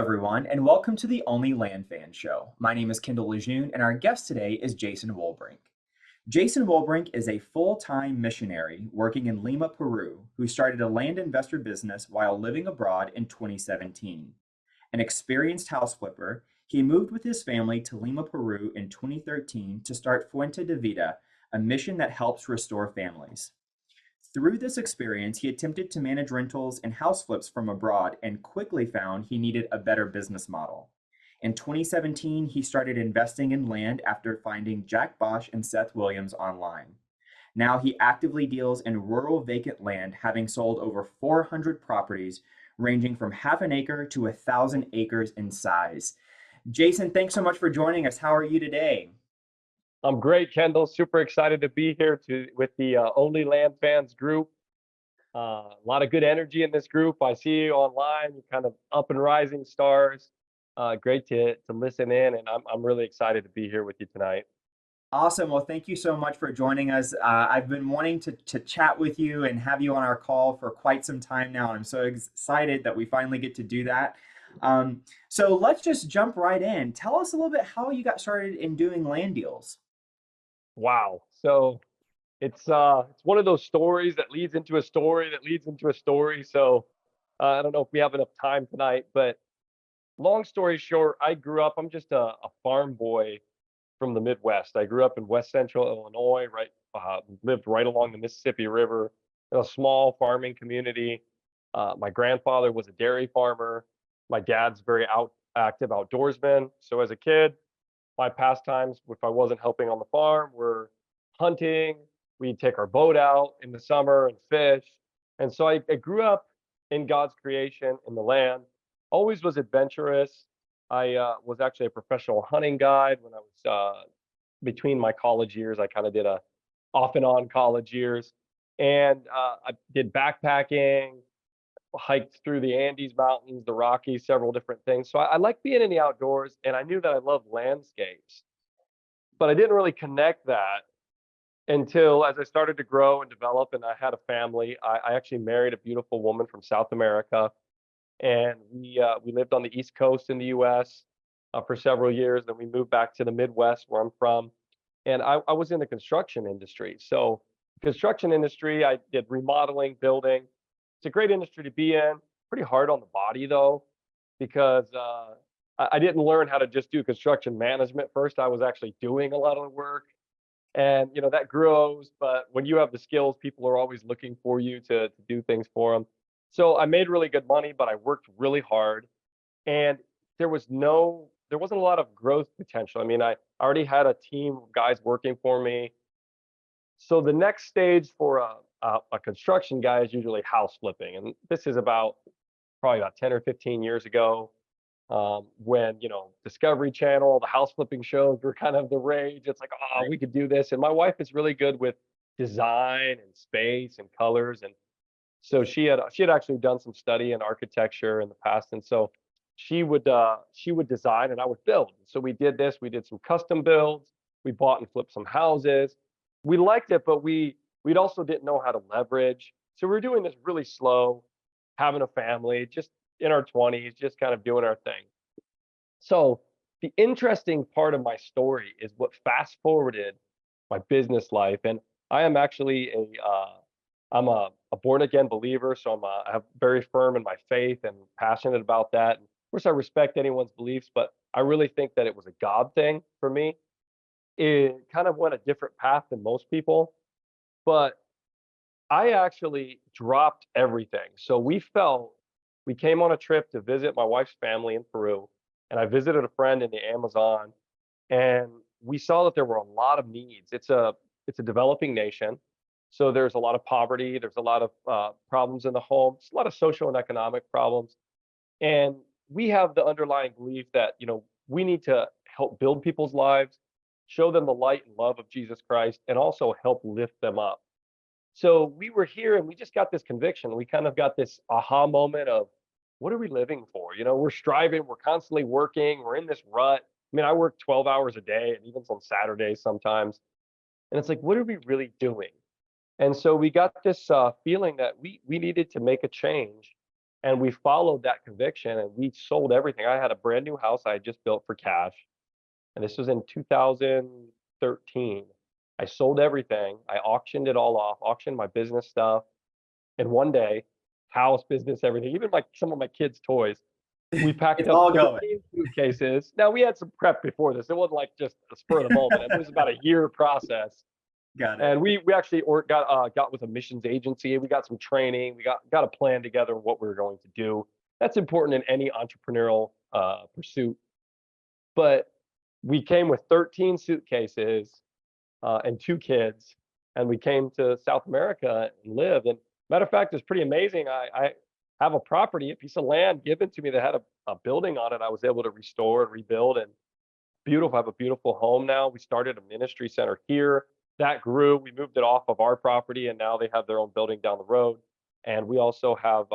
everyone, and welcome to the Only Land Fan Show. My name is Kendall Lejeune, and our guest today is Jason Wollbrink. Jason Wollbrink is a full-time missionary working in Lima, Peru, who started a land investor business while living abroad in 2017. An experienced house flipper, he moved with his family to Lima, Peru in 2013 to start Fuente de Vida, a mission that helps restore families. Through this experience, he attempted to manage rentals and house flips from abroad and quickly found he needed a better business model. In 2017, he started investing in land after finding Jack Bosch and Seth Williams online. Now he actively deals in rural vacant land, having sold over 400 properties, ranging from half an acre to 1,000 acres in size. Jason, thanks so much for joining us. How are you today? I'm great, Kendall. Super excited to be here with the OnlyLandFans group. A lot of good energy in this group. I see you online. You're kind of up and rising stars. Great to listen in, and I'm really excited to be here with you tonight. Awesome. Well, thank you so much for joining us. I've been wanting to chat with you and have you on our call for quite some time now. I'm so excited that we finally get to do that. So let's just jump right in. Tell us a little bit how you got started in doing land deals. Wow. So it's one of those stories that leads into a story that leads into a story. So I don't know if we have enough time tonight, but long story short, I'm just a farm boy from the Midwest. I grew up in West Central Illinois, lived right along the Mississippi River in a small farming community. My grandfather was a dairy farmer. My dad's very active outdoorsman. So as a kid, my pastimes, if I wasn't helping on the farm, were hunting. We'd take our boat out in the summer and fish. And so I grew up in God's creation in the land, always was adventurous. I was actually a professional hunting guide when I was between my college years. I kind of did a off and on college years. And I did backpacking, hiked through the Andes Mountains, the Rockies, several different things. So I like being in the outdoors, and I knew that I loved landscapes, but I didn't really connect that until as I started to grow and develop, and I had a family. I actually married a beautiful woman from South America, and we lived on the East Coast in the U.S. For several years. Then we moved back to the Midwest, where I'm from, and I was in the construction industry. So, construction industry, I did remodeling, building. It's a great industry to be in. Pretty hard on the body though, because I didn't learn how to just do construction management first. I was actually doing a lot of the work, and that grows. But when you have the skills, people are always looking for you to do things for them. So I made really good money, but I worked really hard, and there wasn't a lot of growth potential. I mean, I already had a team of guys working for me. So the next stage for a construction guy is usually house flipping, and this is probably about 10 or 15 years ago, when Discovery Channel, the house flipping shows were kind of the rage. It's like, oh, we could do this, and my wife is really good with design and space and colors, and so she had actually done some study in architecture in the past, and so she would design and I would build. So we did this. We did some custom builds. We bought and flipped some houses. We liked it, but we'd also didn't know how to leverage. So we were doing this really slow, having a family, just in our 20s, just kind of doing our thing. So the interesting part of my story is what fast forwarded my business life. And I am actually I'm a born again believer. So I'm very firm in my faith and passionate about that. And of course, I respect anyone's beliefs, but I really think that it was a God thing for me. It kind of went a different path than most people, but I actually dropped everything. So we came on a trip to visit my wife's family in Peru, and I visited a friend in the Amazon, and we saw that there were a lot of needs. It's a developing nation, so there's a lot of poverty. There's a lot of problems in the home. It's a lot of social and economic problems, and we have the underlying belief that we need to help build people's lives, show them the light and love of Jesus Christ, and also help lift them up. So we were here and we just got this conviction. We kind of got this aha moment of, what are we living for? We're striving, we're constantly working, we're in this rut. I mean, I work 12 hours a day and even on Saturdays sometimes. And it's like, what are we really doing? And so we got this feeling that we needed to make a change. And we followed that conviction and we sold everything. I had a brand new house I had just built for cash. And this was in 2013. I sold everything. I auctioned it all off, auctioned my business stuff. And one day, house, business, everything, even like some of my kids' toys, we packed It's up all going. 13 suitcases. Now we had some prep before this. It wasn't like just a spur of the moment. It was about a year process. Got it. And we actually got with a missions agency. We got some training. We got a plan together of what we were going to do. That's important in any entrepreneurial pursuit. But we came with 13 suitcases and 2 kids, and we came to South America and lived. And matter of fact, it's pretty amazing. I have a property, a piece of land given to me that had a building on it. I was able to restore and rebuild, and beautiful. I have a beautiful home now. We started a ministry center here that grew. We moved it off of our property, and now they have their own building down the road. And we also have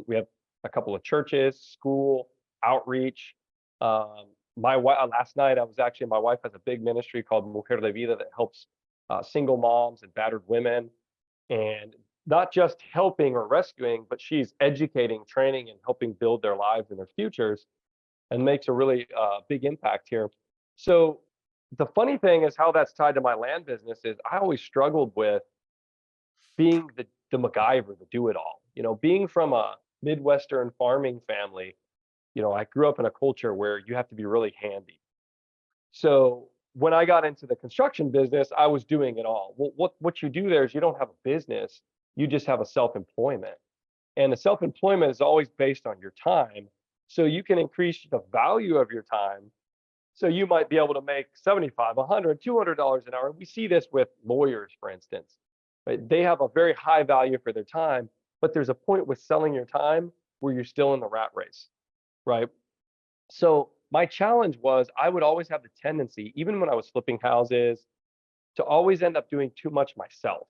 we have a couple of churches, school, outreach. My wife, last night, my wife has a big ministry called Mujer de Vida that helps single moms and battered women, and not just helping or rescuing, but she's educating, training, and helping build their lives and their futures, and makes a really big impact here. So the funny thing is how that's tied to my land business is I always struggled with being the MacGyver, the do-it-all. Being from a Midwestern farming family, I grew up in a culture where you have to be really handy. So when I got into the construction business, I was doing it all. Well, what you do there is you don't have a business, you just have a self-employment. And the self-employment is always based on your time. So you can increase the value of your time. So you might be able to make 75, 100, $200 an hour. We see this with lawyers, for instance. Right? They have a very high value for their time, but there's a point with selling your time where you're still in the rat race, right? So my challenge was I would always have the tendency, even when I was flipping houses, to always end up doing too much myself.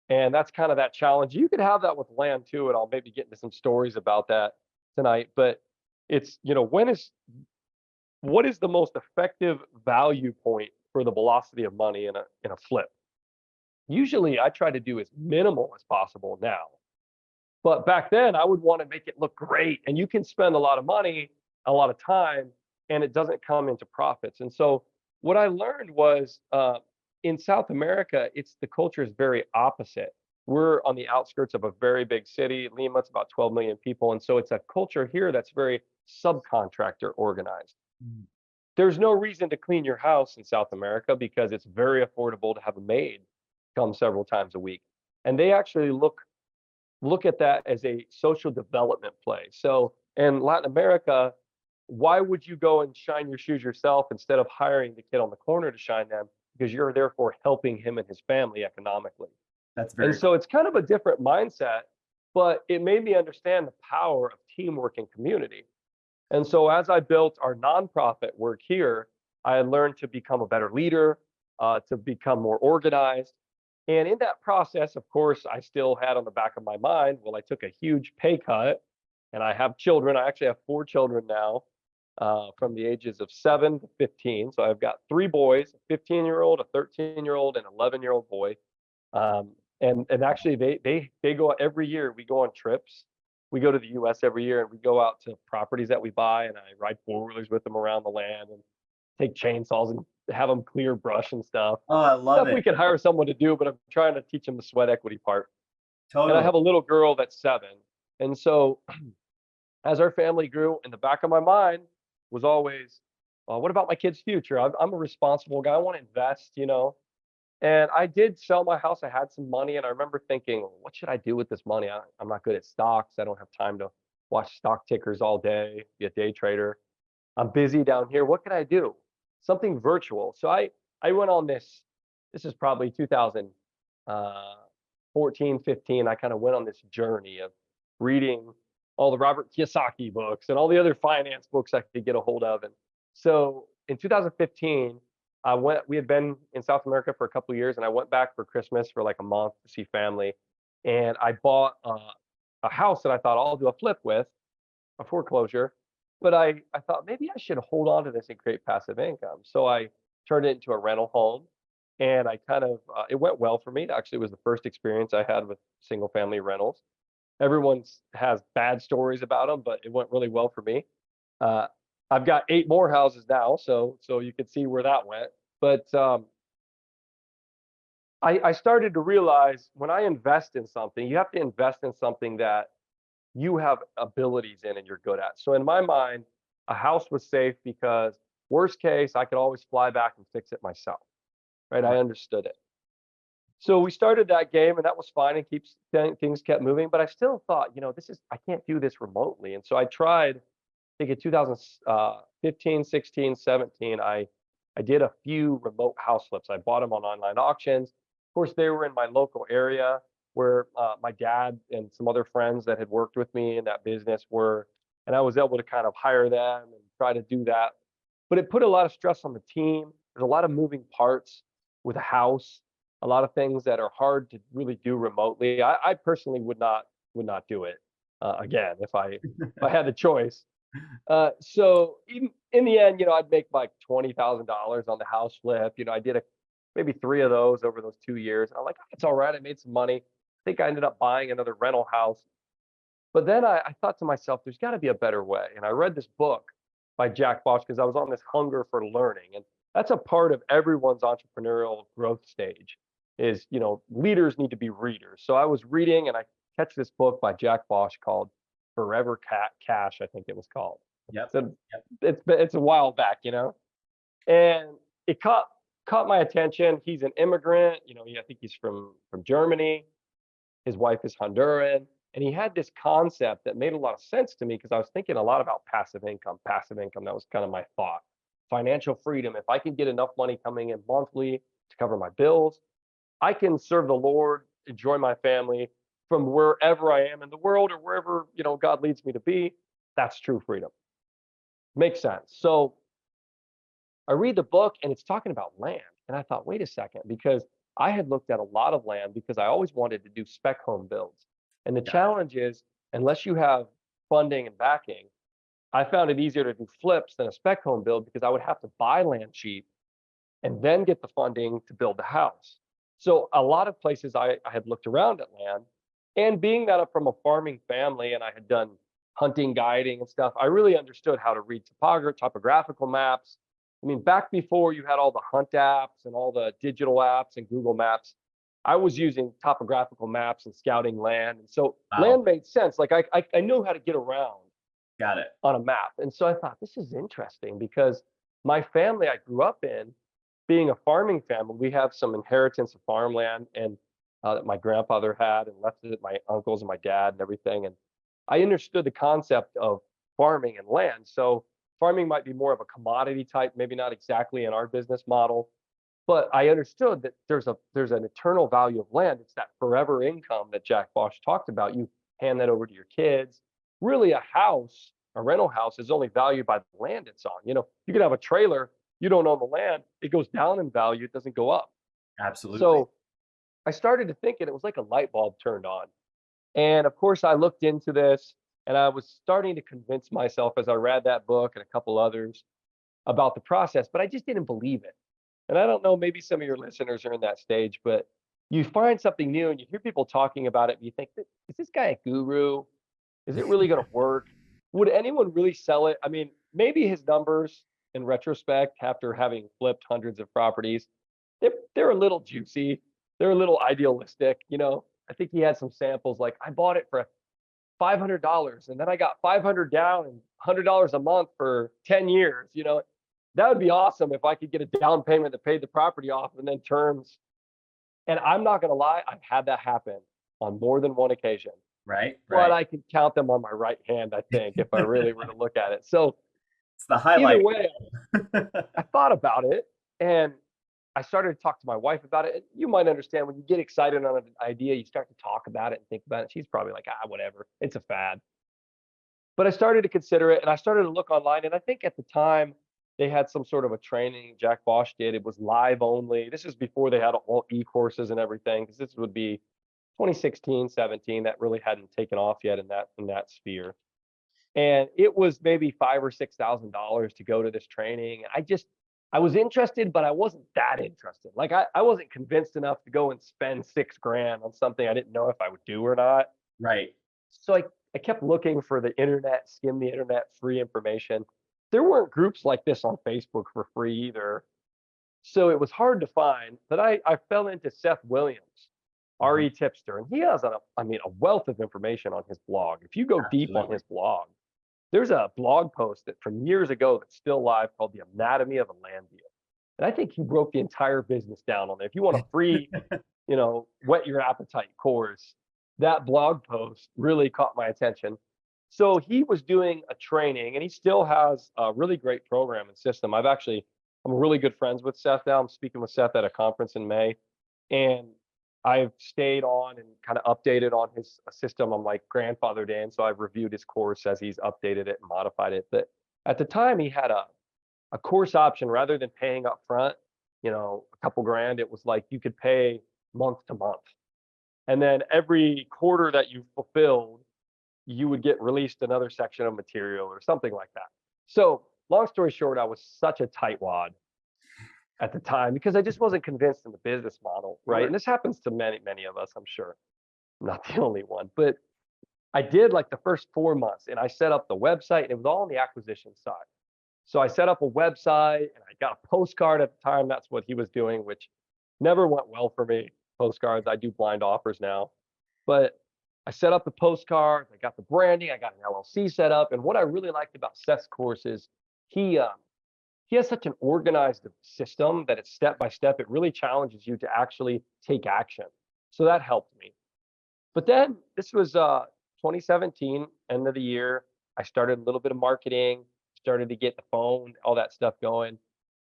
And that's kind of that challenge. You could have that with land too, and I'll maybe get into some stories about that tonight. But it's, what is the most effective value point for the velocity of money in a flip? Usually I try to do as minimal as possible now. But back then I would want to make it look great. And you can spend a lot of money, a lot of time, and it doesn't come into profits. And so what I learned was in South America, the culture is very opposite. We're on the outskirts of a very big city. Lima, it's about 12 million people. And so it's a culture here that's very subcontractor organized. Mm. There's no reason to clean your house in South America because it's very affordable to have a maid come several times a week. And they actually look at that as a social development play. So in Latin America, why would you go and shine your shoes yourself instead of hiring the kid on the corner to shine them? Because you're therefore helping him and his family economically. That's And very so it's kind of a different mindset, but it made me understand the power of teamwork and community. And so as I built our nonprofit work here, I learned to become a better leader, to become more organized. And in that process, of course, I still had on the back of my mind, well, I took a huge pay cut and I have children. I actually have 4 children now from the ages of 7 to 15. So I've got 3 boys, a 15-year-old, a 13-year-old, and an 11-year-old boy. And actually they go every year. We go on trips. We go to the US every year and we go out to properties that we buy, and I ride 4-wheelers with them around the land and take chainsaws and have them clear brush and stuff. Oh, I love Stuff it. we could hire someone to do, but I'm trying to teach them the sweat equity part. And I Totally. have a little girl that's 7. And so as our family grew, in the back of my mind was always, what about my kid's future? I'm a responsible guy. I want to invest, And I did sell my house. I had some money, and I remember thinking, what should I do with this money? I'm not good at stocks. I don't have time to watch stock tickers all day, be a day trader. I'm busy down here. What can I do? Something virtual. So I went on this is probably 2014, 15. I kind of went on this journey of reading all the Robert Kiyosaki books and all the other finance books I could get a hold of. And so in 2015, we had been in South America for a couple of years, and I went back for Christmas for like a month to see family. And I bought a house that I thought I'll do a flip with, a foreclosure. But I thought maybe I should hold on to this and create passive income. So I turned it into a rental home, and I kind of, it went well for me. Actually, it was the first experience I had with single family rentals. Everyone has bad stories about them, but it went really well for me. Uh, I've got 8 more houses now, so you could see where that went. But I started to realize when I invest in something, you have to invest in something that you have abilities in and you're good at. So in my mind, a house was safe because worst case, I could always fly back and fix it myself. Right? I Right. understood it. So we started that game and that was fine and keeps things kept moving. But I still thought, I can't do this remotely. And so I tried, I think in 2015, 16, 17, I did a few remote house flips. I bought them on online auctions. Of course, they were in my local area where my dad and some other friends that had worked with me in that business were, and I was able to kind of hire them and try to do that. But it put a lot of stress on the team. There's a lot of moving parts with a house, a lot of things that are hard to really do remotely. I personally would not do it again if I had the choice. So in the end, I'd make like $20,000 on the house flip. I did maybe 3 of those over those 2 years. I'm like, "Oh, it's all right. I made some money." I think I ended up buying another rental house. But then I thought to myself, there's got to be a better way. And I read this book by Jack Bosch because I was on this hunger for learning. And that's a part of everyone's entrepreneurial growth stage is, leaders need to be readers. So I was reading and I catch this book by Jack Bosch called Forever Cash, I think it was called. Yep. So Yep. it's a while back, and it caught my attention. He's an immigrant, I think he's from Germany. His wife is Honduran. And he had this concept that made a lot of sense to me because I was thinking a lot about passive income. Passive income, that was kind of my thought. Financial freedom. If I can get enough money coming in monthly to cover my bills, I can serve the Lord, enjoy my family from wherever I am in the world or wherever, God leads me to be. That's true freedom. Makes sense. So I read the book and it's talking about land. And I thought, wait a second, because I had looked at a lot of land because I always wanted to do spec home builds. And the Got it. challenge is, unless you have funding and backing, I found it easier to do flips than a spec home build because I would have to buy land cheap and then get the funding to build the house. So a lot of places I had looked around at land, and being that I'm from a farming family and I had done hunting guiding and stuff, I really understood how to read topographical maps. I mean, back before you had all the hunt apps and all the digital apps and Google Maps, I was using topographical maps and scouting land. And so Wow. land made sense. Like I knew how to get around Got it. on a map. And so I thought, this is interesting because my family I grew up in, being a farming family, we have some inheritance of farmland and that my grandfather had and left it at my uncles and my dad and everything. And I understood the concept of farming and land. So farming might be more of a commodity type, maybe not exactly in our business model, but I understood that there's an eternal value of land. It's that forever income that Jack Bosch talked about. You hand that over to your kids. Really, a rental house is only valued by the land it's on. You can have a trailer, you don't own the land, it goes down in value, it doesn't go up. Absolutely. So I started to think, and it was like a light bulb turned on. And of course, I looked into this and I was starting to convince myself as I read that book and a couple others about the process, but I just didn't believe it. And I don't know, maybe some of your listeners are in that stage, but you find something new and you hear people talking about it, and you think, is this guy a guru? Is it really going to work? Would anyone really sell it? I mean, maybe his numbers in retrospect, after having flipped hundreds of properties, they're a little juicy. They're a little idealistic. I think he had some samples like I bought it for $500 and then I got 500 down and $100 a month for 10 years. That would be awesome if I could get a down payment that paid the property off and then terms. And I'm not going to lie, I've had that happen on more than one occasion. Right. But Right. I could count them on my right hand, I think, if I really were to look at it. So It's the either highlight. way, I thought about it and I started to talk to my wife about it. You might understand when you get excited on an idea, you start to talk about it and think about it. She's probably like, whatever, it's a fad. But I started to consider it and I started to look online. And I think at the time they had some sort of a training Jack Bosch did. It was live only. This is before they had all e-courses and everything, because this would be 2016, 17. That really hadn't taken off yet in that sphere. And it was maybe $5,000 or $6,000 to go to this training. I was interested, but I wasn't that interested. Like I wasn't convinced enough to go and spend $6,000 on something I didn't know if I would do or not. Right. So I kept looking for the internet, skim the internet, free information. There weren't groups like this on Facebook for free either. So it was hard to find, but I fell into Seth Williams, Mhm. RE Tipster, and he has a wealth of information on his blog. If you go deep on Absolutely. his blog, there's a blog post that from years ago that's still live called The Anatomy of a Land Deal. And I think he broke the entire business down on there. If you want a free, whet your appetite course, that blog post really caught my attention. So he was doing a training and he still has a really great program and system. I'm really good friends with Seth now. I'm speaking with Seth at a conference in May, and I've stayed on and kind of updated on his system. I'm like grandfathered in. So I've reviewed his course as he's updated it and modified it. But at the time he had a course option rather than paying up front, a couple grand. It was like you could pay month to month. And then every quarter that you fulfilled, you would get released another section of material or something like that. So, long story short, I was such a tightwad at the time because I just wasn't convinced in the business model, right? Sure. And this happens to many, many of us, I'm sure. I'm not the only one, but I did like the first 4 months and I set up the website and it was all on the acquisition side. So I set up a website and I got a postcard at the time. That's what he was doing, which never went well for me. Postcards, I do blind offers now. But I set up the postcards, I got the branding, I got an LLC set up. And what I really liked about Seth's course is he uh, he has such an organized system that it's step by step. It really challenges you to actually take action. So that helped me. But then this was 2017, end of the year. I started a little bit of marketing, started to get the phone, all that stuff going.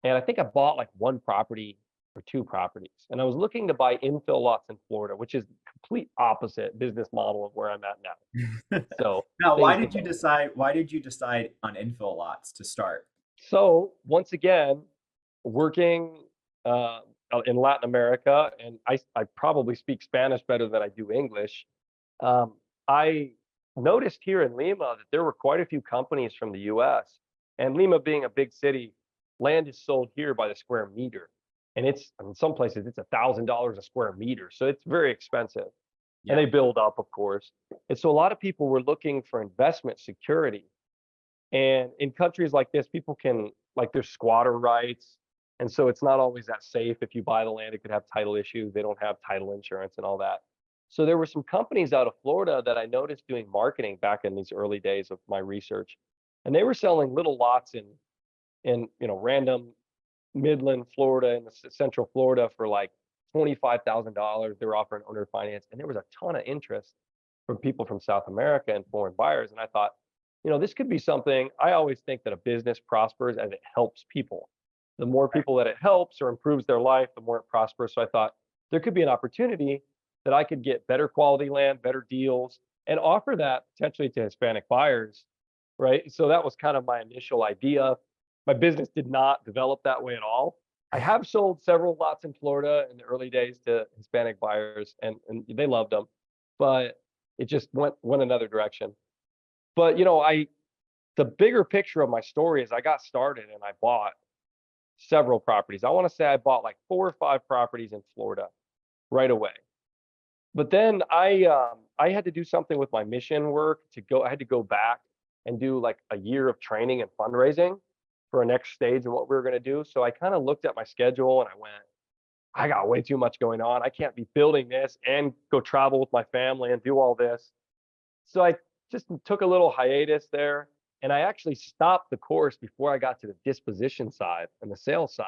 And I think I bought like one property or two properties. And I was looking to buy infill lots in Florida, which is the complete opposite business model of where I'm at now. So Now, things developed. why did you decide on infill lots to start? So once again, working uh, in Latin America, and I probably speak Spanish better than I do English. I noticed here in Lima that there were quite a few companies from the US, and Lima being a big city, land is sold here by the square meter. And it's in some places it's $1,000 a square meter. So it's very expensive. And Yeah. they build up, of course. And so a lot of people were looking for investment security. And in countries like this, people can like there's squatter rights. And so it's not always that safe. If you buy the land, it could have title issues. They don't have title insurance and all that. So there were some companies out of Florida that I noticed doing marketing back in these early days of my research. And they were selling little lots in random Midland, Florida, and Central Florida for like $25,000. They were offering owner finance, and there was a ton of interest from people from South America and foreign buyers. And I thought, this could be something. I always think that a business prospers as it helps people. The more Right. people that it helps or improves their life, the more it prospers. So I thought there could be an opportunity that I could get better quality land, better deals, and offer that potentially to Hispanic buyers, right? So that was kind of my initial idea. My business did not develop that way at all. I have sold several lots in Florida in the early days to Hispanic buyers, and they loved them, but it just went another direction. But the bigger picture of my story is I got started and I bought several properties. I want to say I bought like 4 or 5 properties in Florida right away. But then I had to do something with my mission work to go. I had to go back and do like a year of training and fundraising for a next stage of what we were going to do. So I kind of looked at my schedule and I went, I got way too much going on. I can't be building this and go travel with my family and do all this. So I just took a little hiatus there and I actually stopped the course before I got to the disposition side and the sales side.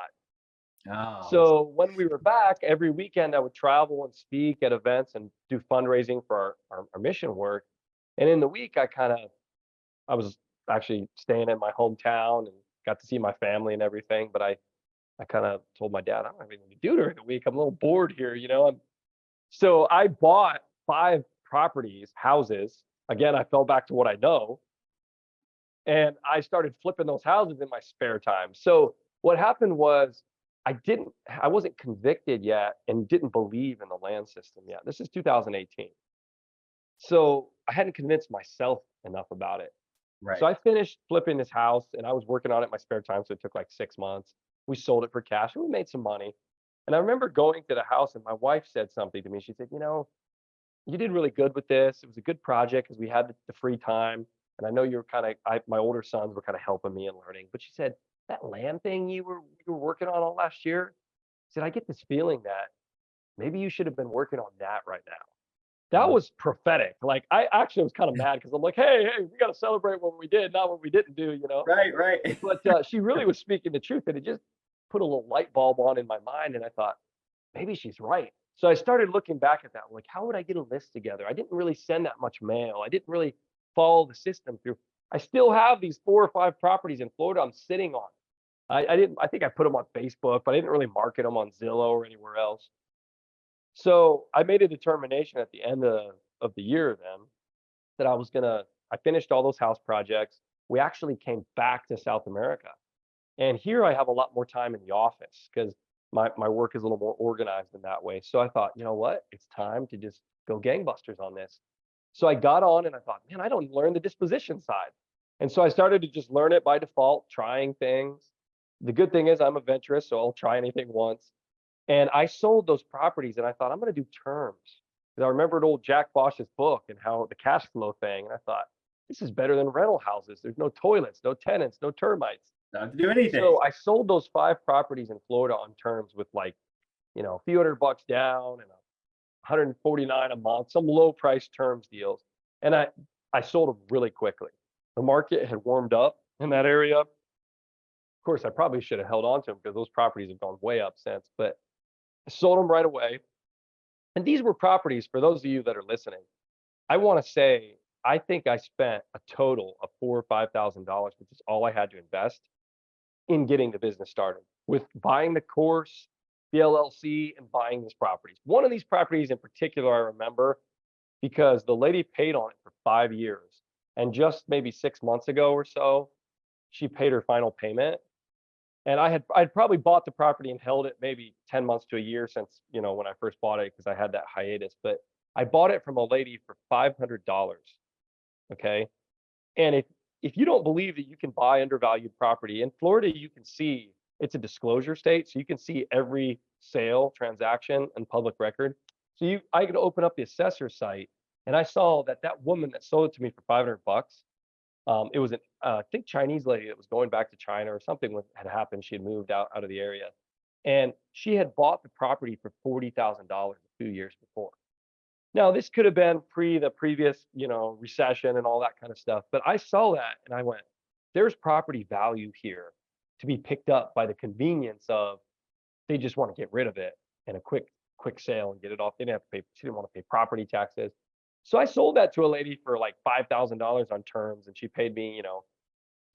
Oh, So when we were back, every weekend I would travel and speak at events and do fundraising for our mission work. And in the week, I was actually staying in my hometown and got to see my family and everything. But I kind of told my dad, I don't have anything to do during the week. I'm a little bored here. So I bought 5 properties, houses. Again, I fell back to what I know, and I started flipping those houses in my spare time. So what happened was I wasn't convicted yet and didn't believe in the land system yet. This is 2018. So I hadn't convinced myself enough about it. So right. I finished flipping this house and I was working on it in my spare time. So it took like 6 months. We sold it for cash and we made some money. And I remember going to the house and my wife said something to me. She said, you did really good with this. It was a good project because we had the free time. And I know you were kind of, my older sons were kind of helping me and learning. But she said, that land thing you were working on all last year, said, I get this feeling that maybe you should have been working on that right now. That Oh, was prophetic. Like I actually was kind of mad because I'm like, hey, we got to celebrate what we did, not what we didn't do, you know. right, right. But she really was speaking the truth, and it just put a little light bulb on in my mind, and I thought maybe she's right. So I started looking back at that, like, how would I get a list together? I didn't really send that much mail. I didn't really follow the system through. I still have these 4 or 5 properties in Florida I'm sitting on. I didn't. I think I put them on Facebook, but I didn't really market them on Zillow or anywhere else. So I made a determination at the end of the year then that I finished all those house projects. We actually came back to South America. And here I have a lot more time in the office because my work is a little more organized in that way. So I thought, you know what? It's time to just go gangbusters on this. So I got on and I thought, man, I don't learn the disposition side. And so I started to just learn it by default, trying things. The good thing is I'm adventurous, so I'll try anything once. And I sold those properties and I thought, I'm going to do terms. Because I remembered old Jack Bosch's book and how the cash flow thing. And I thought, this is better than rental houses. There's no toilets, no tenants, no termites. Don't have to do anything. So I sold those 5 properties in Florida on terms with like, a few $100 down and 149 a month, some low price terms deals. And I sold them really quickly. The market had warmed up in that area. Of course, I probably should have held on to them because those properties have gone way up since, but I sold them right away. And these were properties for those of you that are listening. I want to say I think I spent a total of $4 or $5,000, which is all I had to invest in getting the business started with buying the course, the LLC, and buying these properties. One of these properties in particular, I remember because the lady paid on it for 5 years. And just maybe 6 months ago or so, she paid her final payment. And I'd probably bought the property and held it maybe 10 months to a year since, when I first bought it because I had that hiatus. But I bought it from a lady for $500. Okay. And if you don't believe that you can buy undervalued property in Florida, you can see it's a disclosure state, so you can see every sale transaction and public record. So I could open up the assessor site, and I saw that woman that sold it to me for $500. It was an I think Chinese lady that was going back to China or something had happened. She had moved out of the area, and she had bought the property for $40,000 a few years before. Now, this could have been the previous, recession and all that kind of stuff. But I saw that and I went, there's property value here to be picked up by the convenience of they just want to get rid of it and a quick sale and get it off. They didn't have to pay, she didn't want to pay property taxes. So I sold that to a lady for like $5,000 on terms, and she paid me, a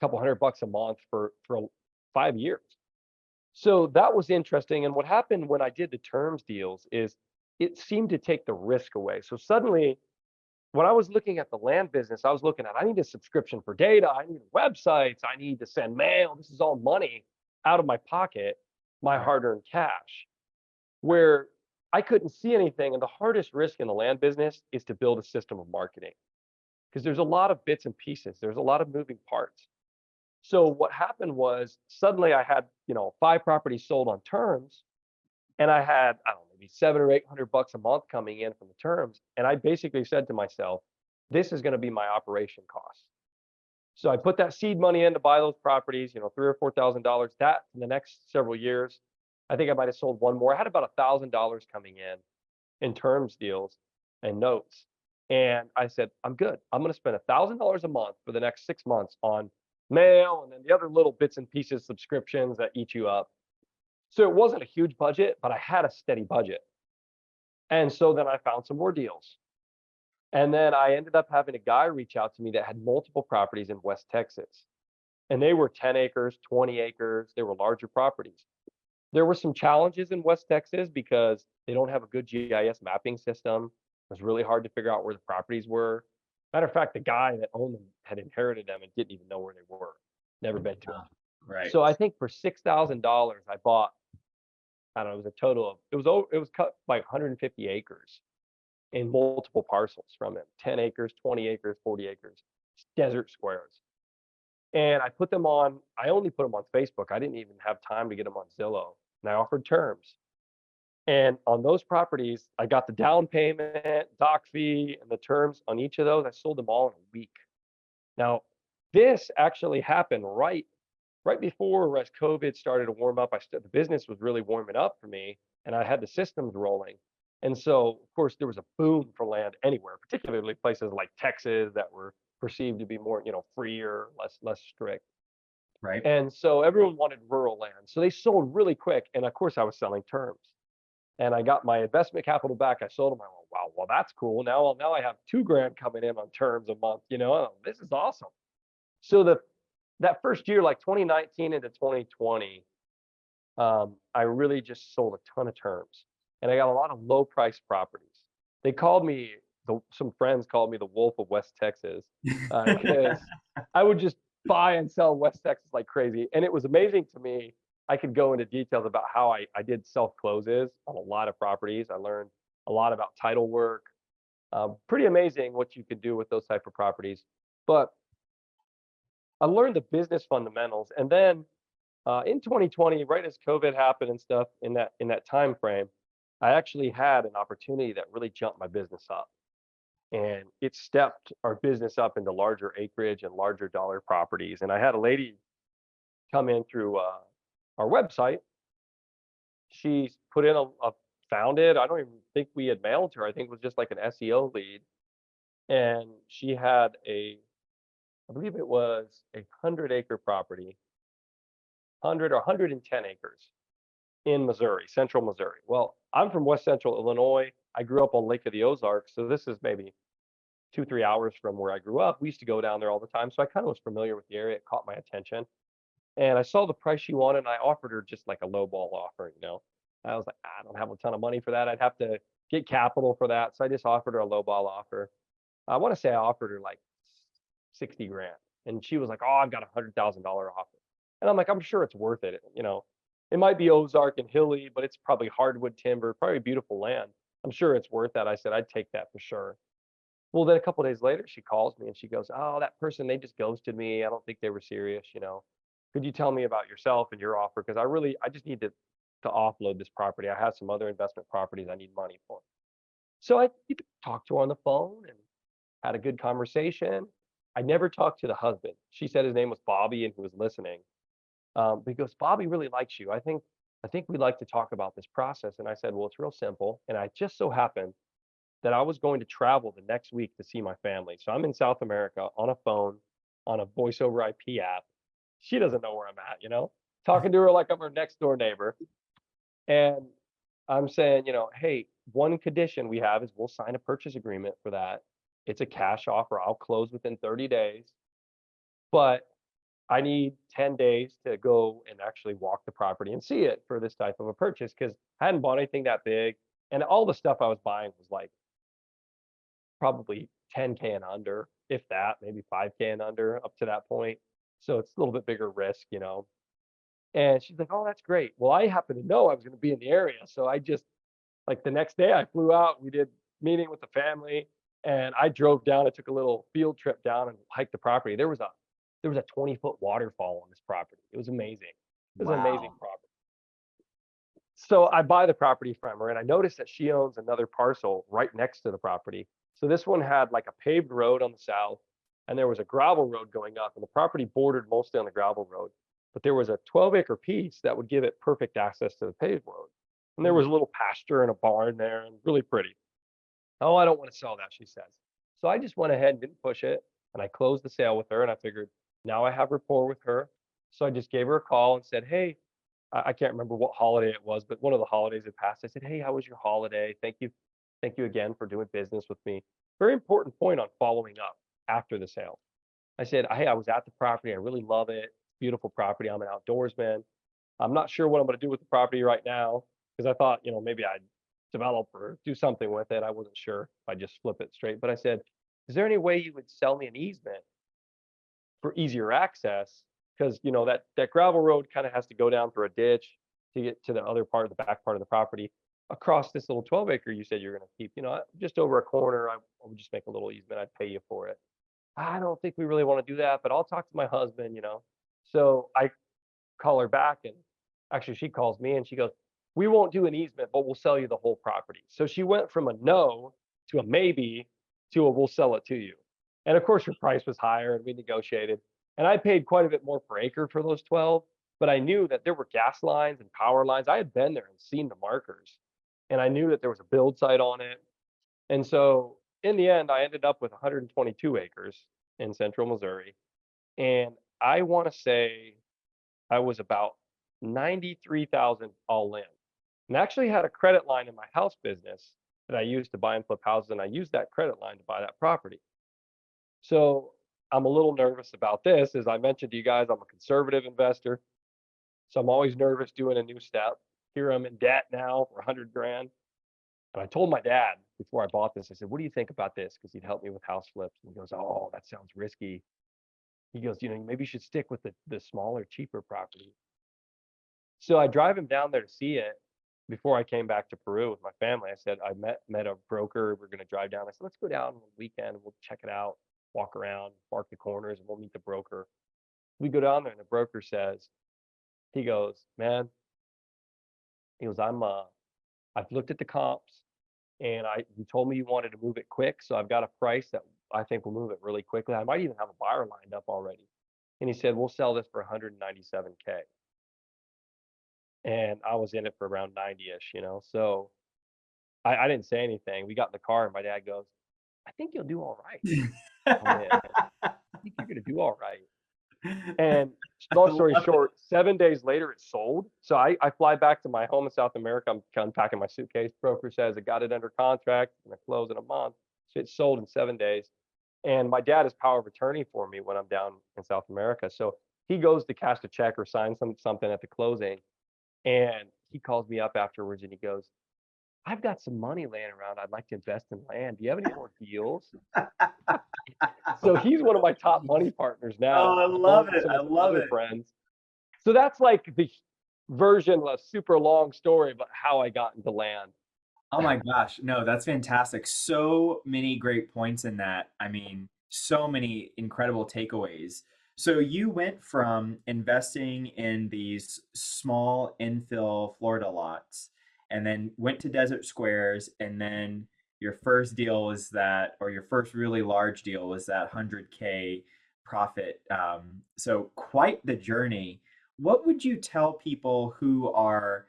couple $100 a month for 5 years. So that was interesting. And what happened when I did the terms deals is it seemed to take the risk away. So suddenly, when I was looking at the land business, I was looking at I need a subscription for data, I need websites, I need to send mail. This is all money out of my pocket, my Right. hard-earned cash, where I couldn't see anything. And the hardest risk in the land business is to build a system of marketing because there's a lot of bits and pieces. There's a lot of moving parts. So what happened was suddenly I had, 5 properties sold on terms, and I had, I don't know, maybe 700 or 800 bucks a month coming in from the terms. And I basically said to myself, this is going to be my operation cost. So I put that seed money in to buy those properties, $3,000 or $4,000. That in the next several years, I think I might have sold one more. I had about $1,000 coming in terms deals and notes. And I said, I'm good. I'm going to spend $1,000 a month for the next 6 months on mail and then the other little bits and pieces subscriptions that eat you up. So it wasn't a huge budget, but I had a steady budget. And so then I found some more deals. And then I ended up having a guy reach out to me that had multiple properties in West Texas. And they were 10 acres, 20 acres. They were larger properties. There were some challenges in West Texas because they don't have a good GIS mapping system. It was really hard to figure out where the properties were. Matter of fact, the guy that owned them had inherited them and didn't even know where they were. Never been to them. Right. So I think for $6,000, I bought, I don't know, it was a total of it was cut like 150 acres in multiple parcels from him, 10 acres, 20 acres, 40 acres, desert squares. And I only put them on Facebook. I didn't even have time to get them on Zillow. And I offered terms. And on those properties, I got the down payment, doc fee, and the terms on each of those. I sold them all in a week. Now, this actually happened right before as COVID started to warm up. The business was really warming up for me, and I had the systems rolling. And so, of course, there was a boom for land anywhere, particularly places like Texas that were perceived to be more, freer, less strict. Right. And so everyone wanted rural land. So they sold really quick. And of course, I was selling terms. And I got my investment capital back. I sold them. I went, wow, well, that's cool. Now I have 2 grand coming in on terms a month. Oh, this is awesome. So that first year, like 2019 into 2020, I really just sold a ton of terms, and I got a lot of low price properties. They called me some friends called me the Wolf of West Texas because I would just buy and sell West Texas like crazy, and it was amazing to me. I could go into details about how I did self closes on a lot of properties. I learned a lot about title work. Pretty amazing what you could do with those type of properties. But I learned the business fundamentals, and then in 2020, right as COVID happened and stuff in that time frame, I actually had an opportunity that really jumped my business up, and it stepped our business up into larger acreage and larger dollar properties. And I had a lady come in through our website. She put in a found it. I don't even think we had mailed to her. I think it was just like an SEO lead, and she had I believe it was a 100-acre property, 100 or 110 acres in Missouri, central Missouri. Well, I'm from West Central Illinois. I grew up on Lake of the Ozarks, so this is maybe 2, 3 hours from where I grew up. We used to go down there all the time, so I kind of was familiar with the area. It caught my attention, and I saw the price she wanted, and I offered her just like a lowball offer. I was like, I don't have a ton of money for that. I'd have to get capital for that, so I just offered her a lowball offer. I want to say I offered her like 60 grand, and she was like, "Oh, I've got $100,000 offer," and I'm like, "I'm sure it's worth it. It might be Ozark and hilly, but it's probably hardwood timber, probably beautiful land. I'm sure it's worth that." I said, "I'd take that for sure." Well, then a couple days later, she calls me and she goes, "Oh, that person, they just ghosted me. I don't think they were serious. Could you tell me about yourself and your offer? Because I just need to offload this property. I have some other investment properties I need money for." So I talked to her on the phone and had a good conversation. I never talked to the husband. She said his name was Bobby and he was listening. Because Bobby really likes you. I think we'd like to talk about this process. And I said, well, it's real simple. And I just so happened that I was going to travel the next week to see my family. So I'm in South America on a phone, on a voice over IP app. She doesn't know where I'm at, talking to her like I'm her next door neighbor. And I'm saying, hey, one condition we have is we'll sign a purchase agreement for that. It's a cash offer. I'll close within 30 days. But I need 10 days to go and actually walk the property and see it for this type of a purchase because I hadn't bought anything that big. And all the stuff I was buying was like probably 10K and under, if that, maybe 5K and under up to that point. So it's a little bit bigger risk. And she's like, oh, that's great. Well, I happen to know I was going to be in the area. So I just, like the next day, I flew out. We did meeting with the family and I drove down. I took a little field trip down and hiked the property. There was a 20-foot waterfall on this property. It was amazing. It was an amazing Wow. property. So I buy the property from her, and I noticed that she owns another parcel right next to the property. So this one had like a paved road on the south, and there was a gravel road going up, and the property bordered mostly on the gravel road. But there was a 12-acre piece that would give it perfect access to the paved road. And there was a little pasture and a barn there, and really pretty. Oh, I don't want to sell that, she says. So I just went ahead and didn't push it, and I closed the sale with her, and I figured now I have rapport with her. So I just gave her a call and said, hey, I can't remember what holiday it was, but one of the holidays had passed. I said, hey, how was your holiday? Thank you. Thank you again for doing business with me. Very important point on following up after the sale. I said, hey, I was at the property. I really love it. Beautiful property. I'm an outdoorsman. I'm not sure what I'm going to do with the property right now because I thought, maybe I'd develop or do something with it. I wasn't sure if I just flip it straight. But I said, is there any way you would sell me an easement for easier access? Because that gravel road kind of has to go down through a ditch to get to the other part of the back part of the property. Across this little 12-acre you said you're going to keep, just over a corner, I would just make a little easement. I'd pay you for it. I don't think we really want to do that, but I'll talk to my husband. So I call her back, and actually she calls me and she goes, we won't do an easement, but we'll sell you the whole property. So she went from a no to a maybe to a we'll sell it to you. And of course, her price was higher and we negotiated. And I paid quite a bit more per acre for those 12, but I knew that there were gas lines and power lines. I had been there and seen the markers, and I knew that there was a build site on it. And so in the end, I ended up with 122 acres in central Missouri. And I want to say I was about 93,000 all in. And I actually had a credit line in my house business that I used to buy and flip houses, and I used that credit line to buy that property. So I'm a little nervous about this. As I mentioned to you guys, I'm a conservative investor. So I'm always nervous doing a new step. Here I'm in debt now for 100 grand. And I told my dad before I bought this, I said, "What do you think about this?" Because he'd helped me with house flips. And he goes, "Oh, that sounds risky." He goes, maybe you should stick with the smaller, cheaper property. So I drive him down there to see it before I came back to Peru with my family. I said, I met a broker. We're going to drive down. I said, let's go down on the weekend. We'll check it out, walk around, mark the corners, and we'll meet the broker. We go down there, and the broker says, he goes, man, he goes, I've looked at the comps, and you told me you wanted to move it quick, so I've got a price that I think will move it really quickly. I might even have a buyer lined up already. And he said, we'll sell this for 197K. And I was in it for around 90-ish, So I didn't say anything. We got in the car and my dad goes, I think you'll do all right on this. I think you're gonna do all right. And I long story love it. short, 7 days later it sold. So I fly back to my home in South America. I'm unpacking my suitcase. Broker says I got it under contract and I close in a month. So it sold in 7 days. And my dad is power of attorney for me when I'm down in South America. So he goes to cash a check or sign something at the closing. And he calls me up afterwards and he goes, I've got some money laying around. I'd like to invest in land. Do you have any more deals? So he's one of my top money partners now, Oh, I along love with it. some I of his love other it. friends. So that's like the version of a super long story about how I got into land. Oh my gosh. No, that's fantastic. So many great points in that. I mean, so many incredible takeaways. So you went from investing in these small infill Florida lots and then went to Desert Squares, and then your first deal was that, or your first really large deal was that 100K profit. So quite the journey. What would you tell people who are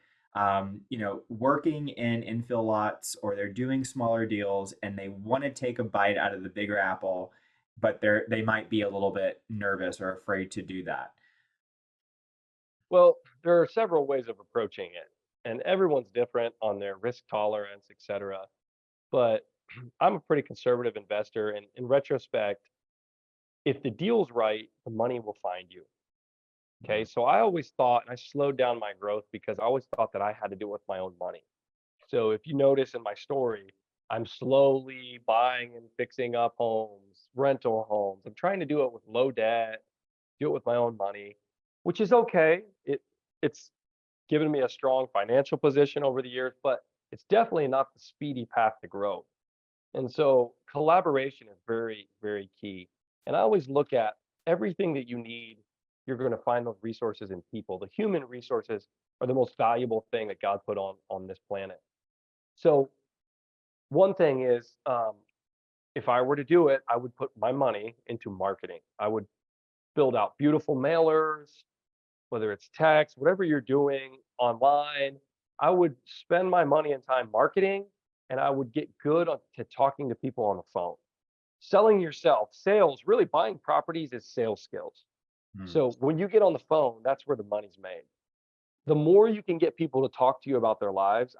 working in infill lots, or they're doing smaller deals and they want to take a bite out of the bigger apple, but they might be a little bit nervous or afraid to do that? Well, there are several ways of approaching it, and everyone's different on their risk tolerance, etc. But I'm a pretty conservative investor, and in retrospect, if the deal's right, the money will find you. Okay, so I always thought, and I slowed down my growth because I always thought that I had to do it with my own money. So if you notice in my story, I'm slowly buying and fixing up homes, rental homes. I'm trying to do it with low debt, do it with my own money, which is okay. It's given me a strong financial position over the years, but it's definitely not the speedy path to growth. And so collaboration is very, very key. And I always look at everything that you need, you're going to find those resources in people. The human resources are the most valuable thing that God put on this planet. So one thing is, if I were to do it, I would put my money into marketing. I would build out beautiful mailers, whether it's text, whatever you're doing online. I would spend my money and time marketing, and I would get good to talking to people on the phone. Selling yourself, sales, really buying properties is sales skills. Hmm. So when you get on the phone, that's where the money's made. The more you can get people to talk to you about their lives,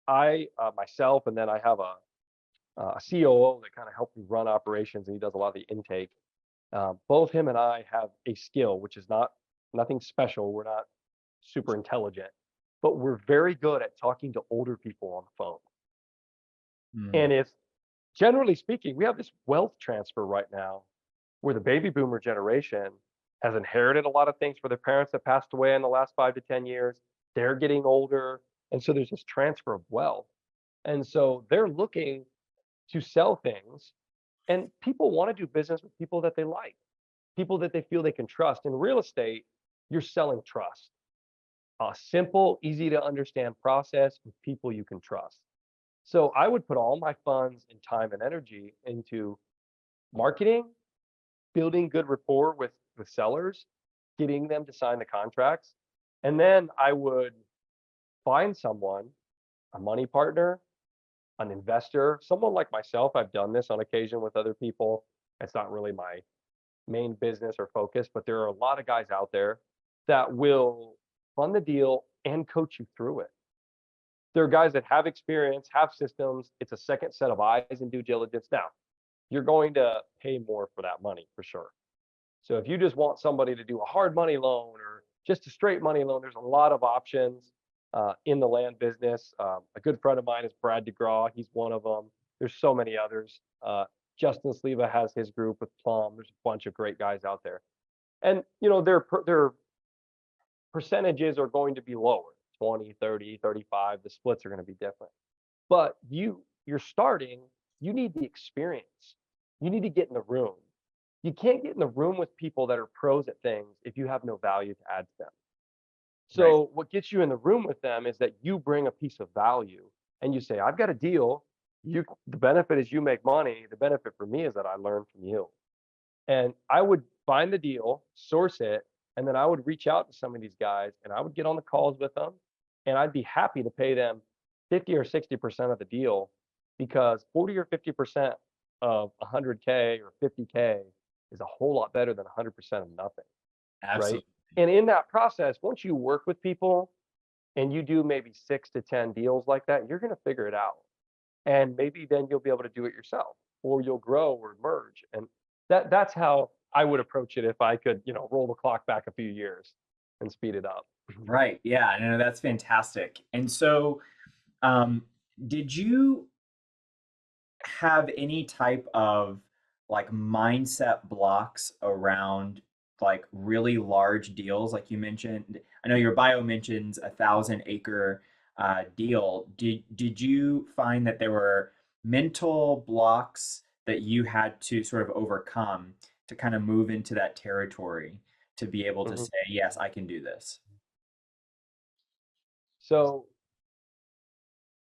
I myself, and then I have a COO that kind of helps me run operations, and he does a lot of the intake. Both him and I have a skill, which is nothing special. We're not super intelligent, but we're very good at talking to older people on the phone. Hmm. And if, generally speaking, we have this wealth transfer right now where the baby boomer generation has inherited a lot of things for their parents that passed away in the last 5 to 10 years. They're getting older. And so there's this transfer of wealth. And so they're looking to sell things. And people want to do business with people that they like, people that they feel they can trust. In real estate, you're selling trust. a simple, easy to understand process with people you can trust. So I would put all my funds and time and energy into marketing, building good rapport with sellers, getting them to sign the contracts, and then I would find someone, a money partner, an investor, someone like myself. I've done this on occasion with other people. It's not really my main business or focus, but there are a lot of guys out there that will fund the deal and coach you through it. There are guys that have experience, have systems. It's a second set of eyes and due diligence. Now, you're going to pay more for that money for sure. So if you just want somebody to do a hard money loan or just a straight money loan, there's a lot of options in the land business. A good friend of mine is Brad DeGraw. He's one of them. There's so many others. Justin Sleva has his group with Plum. There's a bunch of great guys out there, and their percentages are going to be lower, 20, 30, 35. The splits are going to be different. But you're starting. You need the experience. You need to get in the room. You can't get in the room with people that are pros at things if you have no value to add to them. Right. So what gets you in the room with them is that you bring a piece of value and you say, I've got a deal. The benefit is you make money. The benefit for me is that I learn from you. And I would find the deal, source it, and then I would reach out to some of these guys and I would get on the calls with them and I'd be happy to pay them 50 or 60% of the deal, because 40 or 50% of 100K or 50K is a whole lot better than 100% of nothing, right? Absolutely. And in that process, once you work with people and you do maybe 6 to 10 deals like that, you're going to figure it out. And maybe then you'll be able to do it yourself, or you'll grow or merge. And that's how I would approach it if I could, roll the clock back a few years and speed it up. Right. Yeah. No, that's fantastic. And so, um, did you have any type of like mindset blocks around like really large deals? Like you mentioned, I know your bio mentions 1,000 acre deal. Did you find that there were mental blocks that you had to sort of overcome to kind of move into that territory to be able to Mhm. say, yes, I can do this? So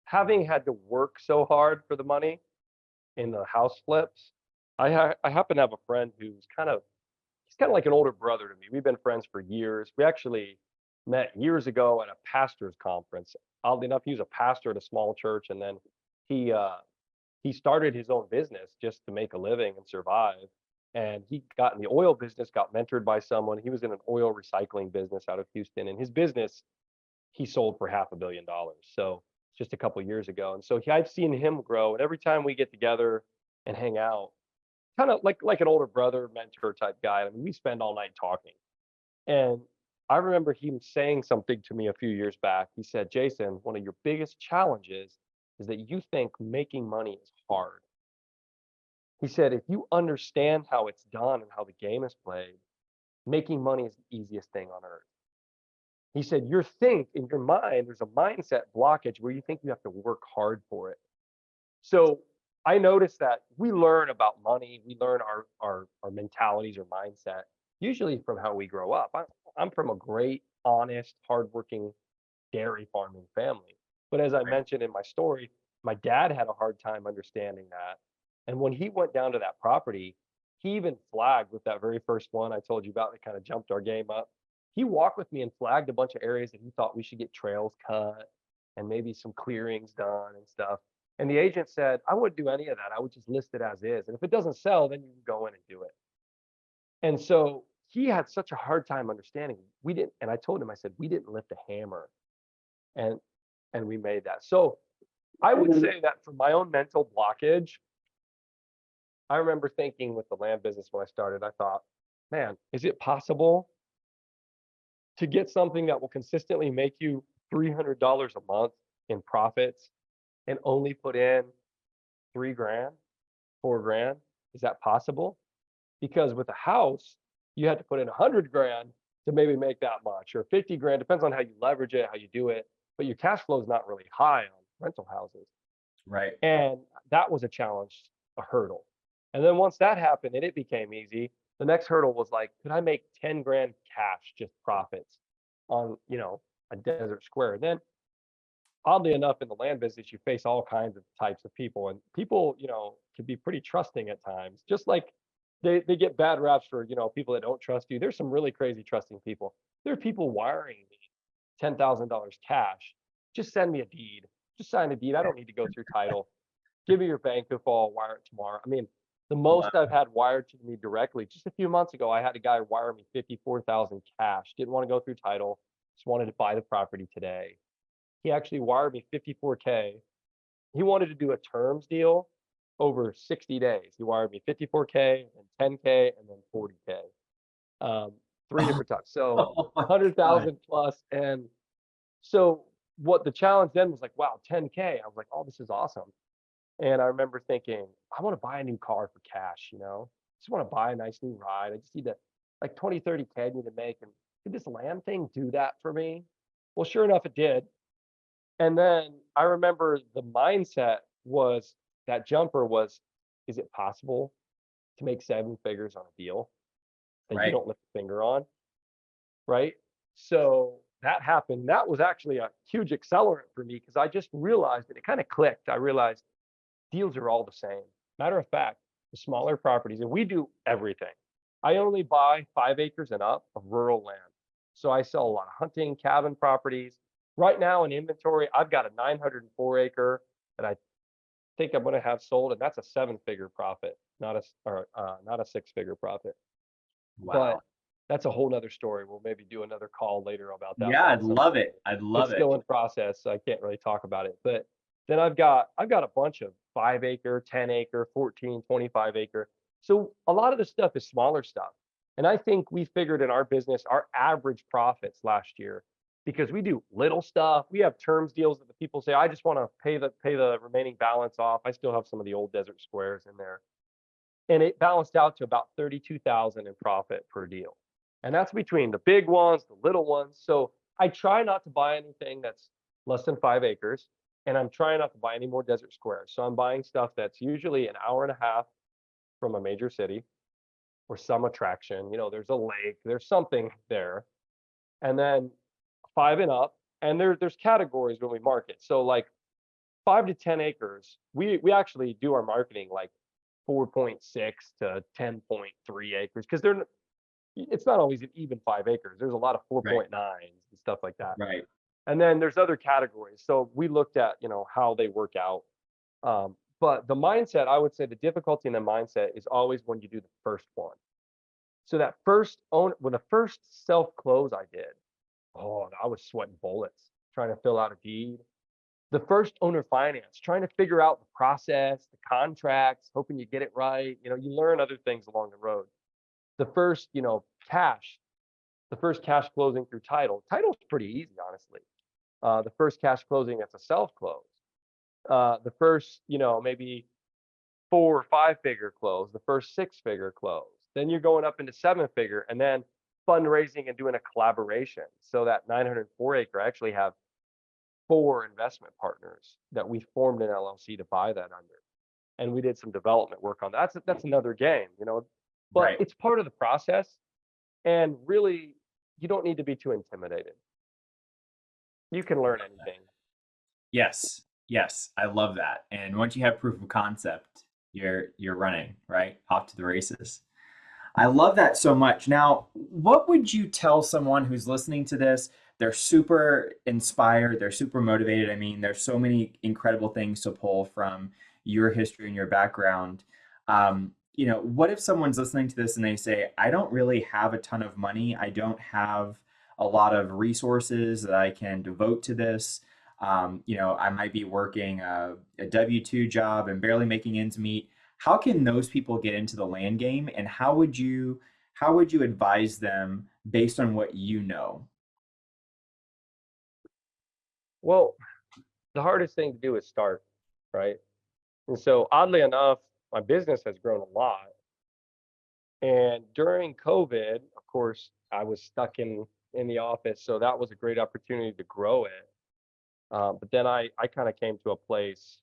having had to work so hard for the money in the house flips, I happen to have a friend who's he's kind of like an older brother to me. We've been friends for years. We actually met years ago at a pastor's conference. Oddly enough, he was a pastor at a small church, and then he uh, he started his own business just to make a living and survive. And he got in the oil business, got mentored by someone. He was in an oil recycling business out of Houston, and his business he sold for $500 million. So just a couple years ago, and so I've seen him grow. And every time we get together and hang out, kind of like an older brother mentor type guy. I mean, we spend all night talking. And I remember him saying something to me a few years back. He said, Jason, one of your biggest challenges is that you think making money is hard. He said, if you understand how it's done and how the game is played, making money is the easiest thing on earth. He said, your think in your mind, there's a mindset blockage where you think you have to work hard for it. So I noticed that we learn about money, we learn our mentalities or mindset, usually from how we grow up. I'm from a great, honest, hardworking dairy farming family. But as I Right. mentioned in my story, my dad had a hard time understanding that. And when he went down to that property, he even flagged with that very first one I told you about that kind of jumped our game up. He walked with me and flagged a bunch of areas that he thought we should get trails cut and maybe some clearings done and stuff. And the agent said, I wouldn't do any of that. I would just list it as is. And if it doesn't sell, then you can go in and do it. And so he had such a hard time understanding. We didn't, and I told him, I said, we didn't lift a hammer. And we made that. So I would say that for my own mental blockage, I remember thinking with the land business when I started, I thought, man, is it possible to get something that will consistently make you $300 a month in profits and only put in 3 grand, 4 grand? Is that possible? Because with a house, you had to put in 100 grand to maybe make that much, or 50 grand, depends on how you leverage it, how you do it. But your cash flow is not really high on rental houses. Right. And that was a challenge, a hurdle. And then once that happened and it became easy, the next hurdle was like, could I make 10 grand cash, just profits on, a desert square. And then oddly enough, in the land business, you face all kinds of types of people, and people, can be pretty trusting at times. Just like they get bad raps for, people that don't trust you. There's some really crazy trusting people. There are people wiring me $10,000 cash. Just send me a deed. Just sign a deed. I don't need to go through title. Give me your bank info. I'll wire it tomorrow. I mean, the Wow. most I've had wired to me directly, just a few months ago, I had a guy wire me 54,000 cash. Didn't want to go through title. Just wanted to buy the property today. He actually wired me 54K. He wanted to do a terms deal over 60 days. He wired me 54K and 10K and then 40K. Three different times. So Oh my God. 100,000 plus. And so what the challenge then was like, wow, 10K. I was like, oh, this is awesome. And I remember thinking, I want to buy a new car for cash, just want to buy a nice new ride. I just need to like 20, 30K I need to make. And did this land thing do that for me? Well, sure enough, it did. And then I remember the mindset was that jumper was, is it possible to make seven figures on a deal that you Right. don't lift a finger on? Right. So that happened. That was actually a huge accelerant for me because I just realized, and it kind of clicked. I realized deals are all the same. Matter of fact, the smaller properties, and we do everything. I only buy 5 acres and up of rural land. So I sell a lot of hunting cabin properties. Right now in inventory, I've got a 904 acre that I think I'm going to have sold, and that's a seven-figure profit, not a six-figure profit. But Wow. that's a whole nother story. We'll maybe do another call later about that Yeah, one I'd at some love point. it. I'd It's love it. still in process, so I can't really talk about it. But then I've got a bunch of 5 acre, 10 acre, 14, 25 acre. So a lot of the stuff is smaller stuff. And I think we figured in our business, our average profits last year, because we do little stuff. We have terms deals that the people say, I just want to pay the remaining balance off. I still have some of the old desert squares in there. And it balanced out to about 32,000 in profit per deal. And that's between the big ones, the little ones. So I try not to buy anything that's less than 5 acres, and I'm trying not to buy any more desert squares. So I'm buying stuff that's usually an hour and a half from a major city or some attraction. There's a lake, there's something there. And then five and up. And there's categories when we market. So like 5 to 10 acres, we actually do our marketing like 4.6 to 10.3 acres because it's not always an even 5 acres. There's a lot of Right. 4.9s and stuff like that. Right. And then there's other categories. So we looked at, how they work out. But the mindset, I would say the difficulty in the mindset is always when you do the first one. So when the first self close I did, oh, I was sweating bullets trying to fill out a deed. The first owner finance, trying to figure out the process, the contracts, hoping you get it right. You learn other things along the road. The first, the first cash closing through title. Title's pretty easy, honestly. The first cash closing that's a self close. The first, maybe 4 or 5 figure close, the first 6 figure close. Then you're going up into 7 figure, and then fundraising and doing a collaboration. So that 904 acre, I actually have 4 investment partners that we formed an LLC to buy that under, and we did some development work on that. That's another game. But Right. it's part of the process, and really, you don't need to be too intimidated. You can learn anything. Yes. Yes. I love that. And once you have proof of concept, you're running, right? Off to the races. I love that so much. Now, what would you tell someone who's listening to this? They're super inspired, they're super motivated. I mean, there's so many incredible things to pull from your history and your background. What if someone's listening to this and they say, I don't really have a ton of money, I don't have a lot of resources that I can devote to this. I might be working a W-2 job and barely making ends meet. How can those people get into the land game, and how would you advise them based on what you know? Well, the hardest thing to do is start, right? And so, oddly enough, my business has grown a lot. And during COVID, of course, I was stuck in the office, so that was a great opportunity to grow it. But then I kind of came to a place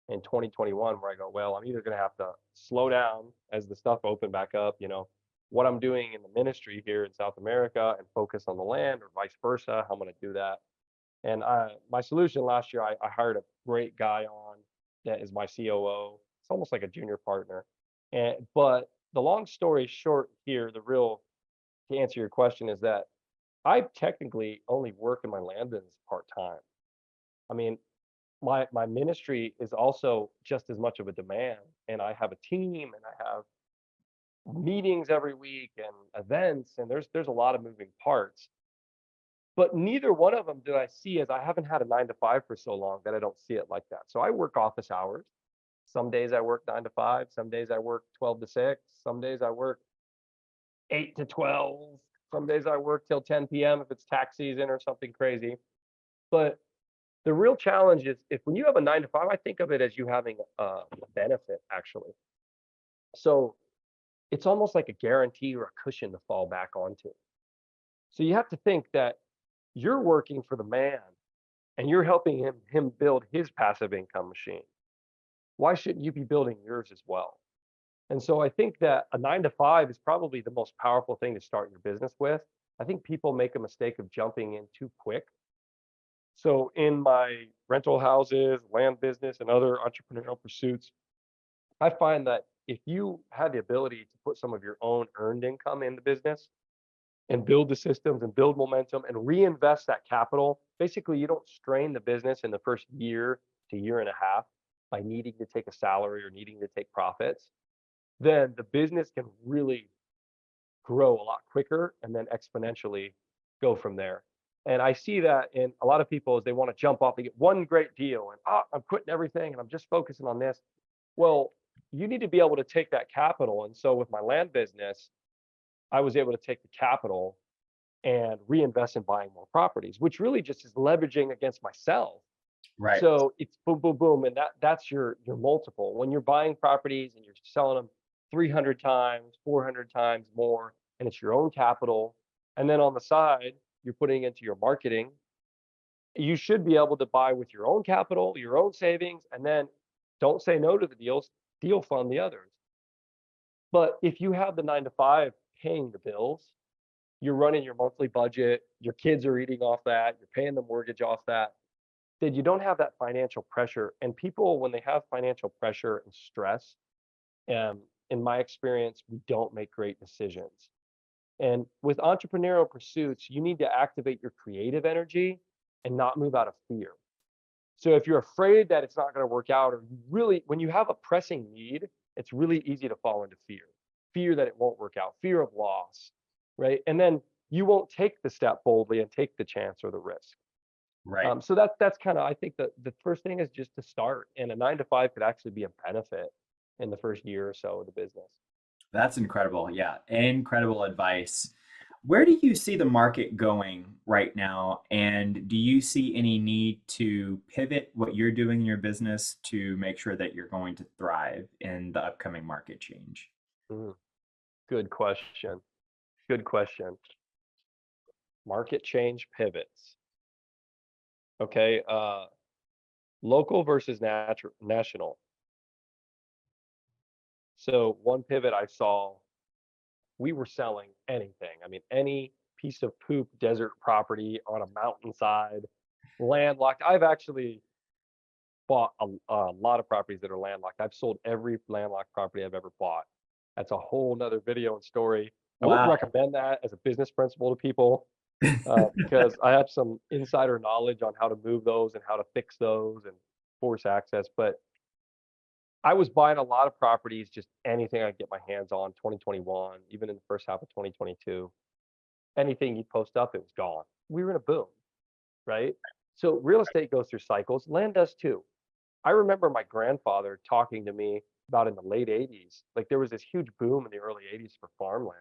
in 2021 where I go, well, I'm either going to have to slow down as the stuff opened back up, what I'm doing in the ministry here in South America and focus on the land, or vice versa, how I'm going to do that. And my solution last year, I hired a great guy on that is my COO. It's almost like a junior partner. But the long story short here, to answer your question is that I technically only work in my land business part time. I mean, my ministry is also just as much of a demand, and I have a team, and I have meetings every week and events, and there's a lot of moving parts. But neither one of them did I see, as I haven't had a 9 to 5 for so long that I don't see it like that. So I work office hours. Some days I work 9 to 5. Some days I work 12 to 6. Some days I work 8 to 12. Some days I work till 10 p.m. if it's tax season or something crazy. But the real challenge is, if when you have a 9 to 5, I think of it as you having a benefit actually. So it's almost like a guarantee or a cushion to fall back onto. So you have to think that you're working for the man and you're helping him build his passive income machine. Why shouldn't you be building yours as well? And so I think that a 9 to 5 is probably the most powerful thing to start your business with. I think people make a mistake of jumping in too quick. So in my rental houses, land business, and other entrepreneurial pursuits, I find that if you have the ability to put some of your own earned income in the business and build the systems and build momentum and reinvest that capital, basically you don't strain the business in the first year to year and a half by needing to take a salary or needing to take profits, then the business can really grow a lot quicker and then exponentially go from there. And I see that in a lot of people, as they want to jump off, they get one great deal and I'm quitting everything and I'm just focusing on this. Well, you need to be able to take that capital. And so with my land business, I was able to take the capital and reinvest in buying more properties, which really just is leveraging against myself. Right. So it's boom, boom, boom, and that's your multiple. When you're buying properties and you're selling them 300 times, 400 times more, and it's your own capital, and then on the side you're putting into your marketing, you should be able to buy with your own capital, your own savings, and then don't say no to the deals, deal fund the others. But if you have the 9 to 5 paying the bills, you're running your monthly budget, your kids are eating off that, you're paying the mortgage off that, then you don't have that financial pressure. And people, when they have financial pressure and stress, in my experience, we don't make great decisions. And with entrepreneurial pursuits, you need to activate your creative energy and not move out of fear. So if you're afraid that it's not going to work out, or you really, when you have a pressing need, it's really easy to fall into fear that it won't work out, fear of loss, right? And then you won't take the step boldly and take the chance or the risk. Right. So that's kind of, I think that the first thing is just to start, and a 9 to 5 could actually be a benefit in the first year or so of the business. That's incredible. Yeah, incredible advice. Where do you see the market going right now? And do you see any need to pivot what you're doing in your business to make sure that you're going to thrive in the upcoming market change? Mm, good question. Good question. Market change pivots. Okay. Local versus national. So one pivot I saw, we were selling anything. I mean, any piece of poop desert property on a mountainside, landlocked. I've actually bought a lot of properties that are landlocked. I've sold every landlocked property I've ever bought. That's a whole nother video and story. I wouldn't Wow. recommend that as a business principle to people, because I have some insider knowledge on how to move those and how to fix those and force access. But I was buying a lot of properties, just anything I could get my hands on, 2021, even in the first half of 2022. Anything you post up, it was gone. We were in a boom, right? So real estate goes through cycles. Land does too. I remember my grandfather talking to me about in the late 80s. Like, there was this huge boom in the early 80s for farmland.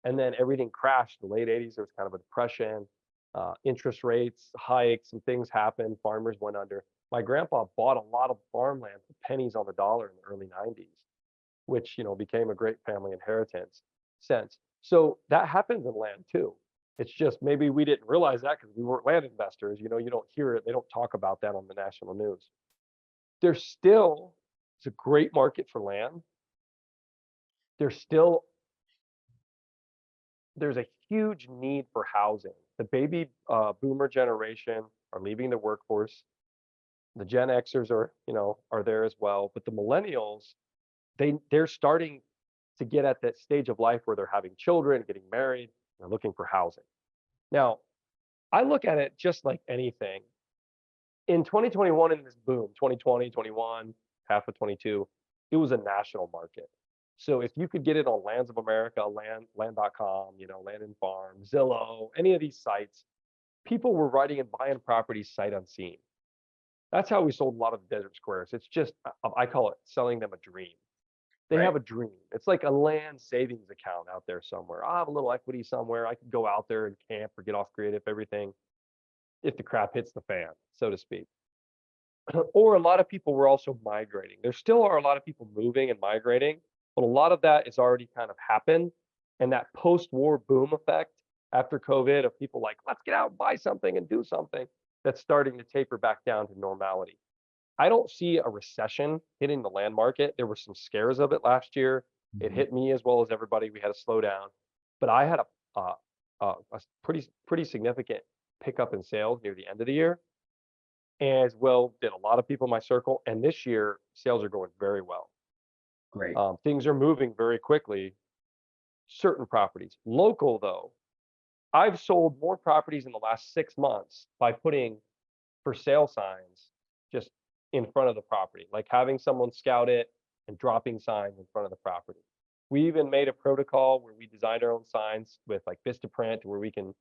And then everything crashed in the late 80s. There was kind of a depression, interest rates hikes, and things happened. Farmers went under. My grandpa bought a lot of farmland for pennies on the dollar in the early 90s, which, became a great family inheritance sense. So that happens in land too. It's just maybe we didn't realize that because we weren't land investors. You don't hear it. They don't talk about that on the national news. There's still, it's a great market for land. There's still there's a huge need for housing. The baby boomer generation are leaving the workforce. The Gen Xers are, are there as well. But the millennials, they're starting to get at that stage of life where they're having children, getting married, they're looking for housing. Now, I look at it just like anything. In 2021, in this boom, 2020, 21, half of 22, it was a national market. So if you could get it on Lands of America, land.com, Land and Farm, Zillow, any of these sites, people were writing and buying properties sight unseen. That's how we sold a lot of the desert squares. It's just, I call it selling them a dream. They have Right. a dream. It's like a land savings account out there somewhere. I have a little equity somewhere. I could go out there and camp or get off grid if everything, if the crap hits the fan, so to speak. Or a lot of people were also migrating. There still are a lot of people moving and migrating, but a lot of that has already kind of happened. And that post-war boom effect after COVID of people like, let's get out and buy something and do something, that's starting to taper back down to normality. I don't see a recession hitting the land market. There were some scares of it last year. It Mhm. hit me as well as everybody. We had a slowdown, but I had a pretty significant pickup in sales near the end of the year, as well did a lot of people in my circle. And this year, sales are going very well. Great. Things are moving very quickly. Certain properties, local though, I've sold more properties in the last 6 months by putting for sale signs just in front of the property, like having someone scout it and dropping signs in front of the property. We even made a protocol where we designed our own signs with like Vistaprint, where we can,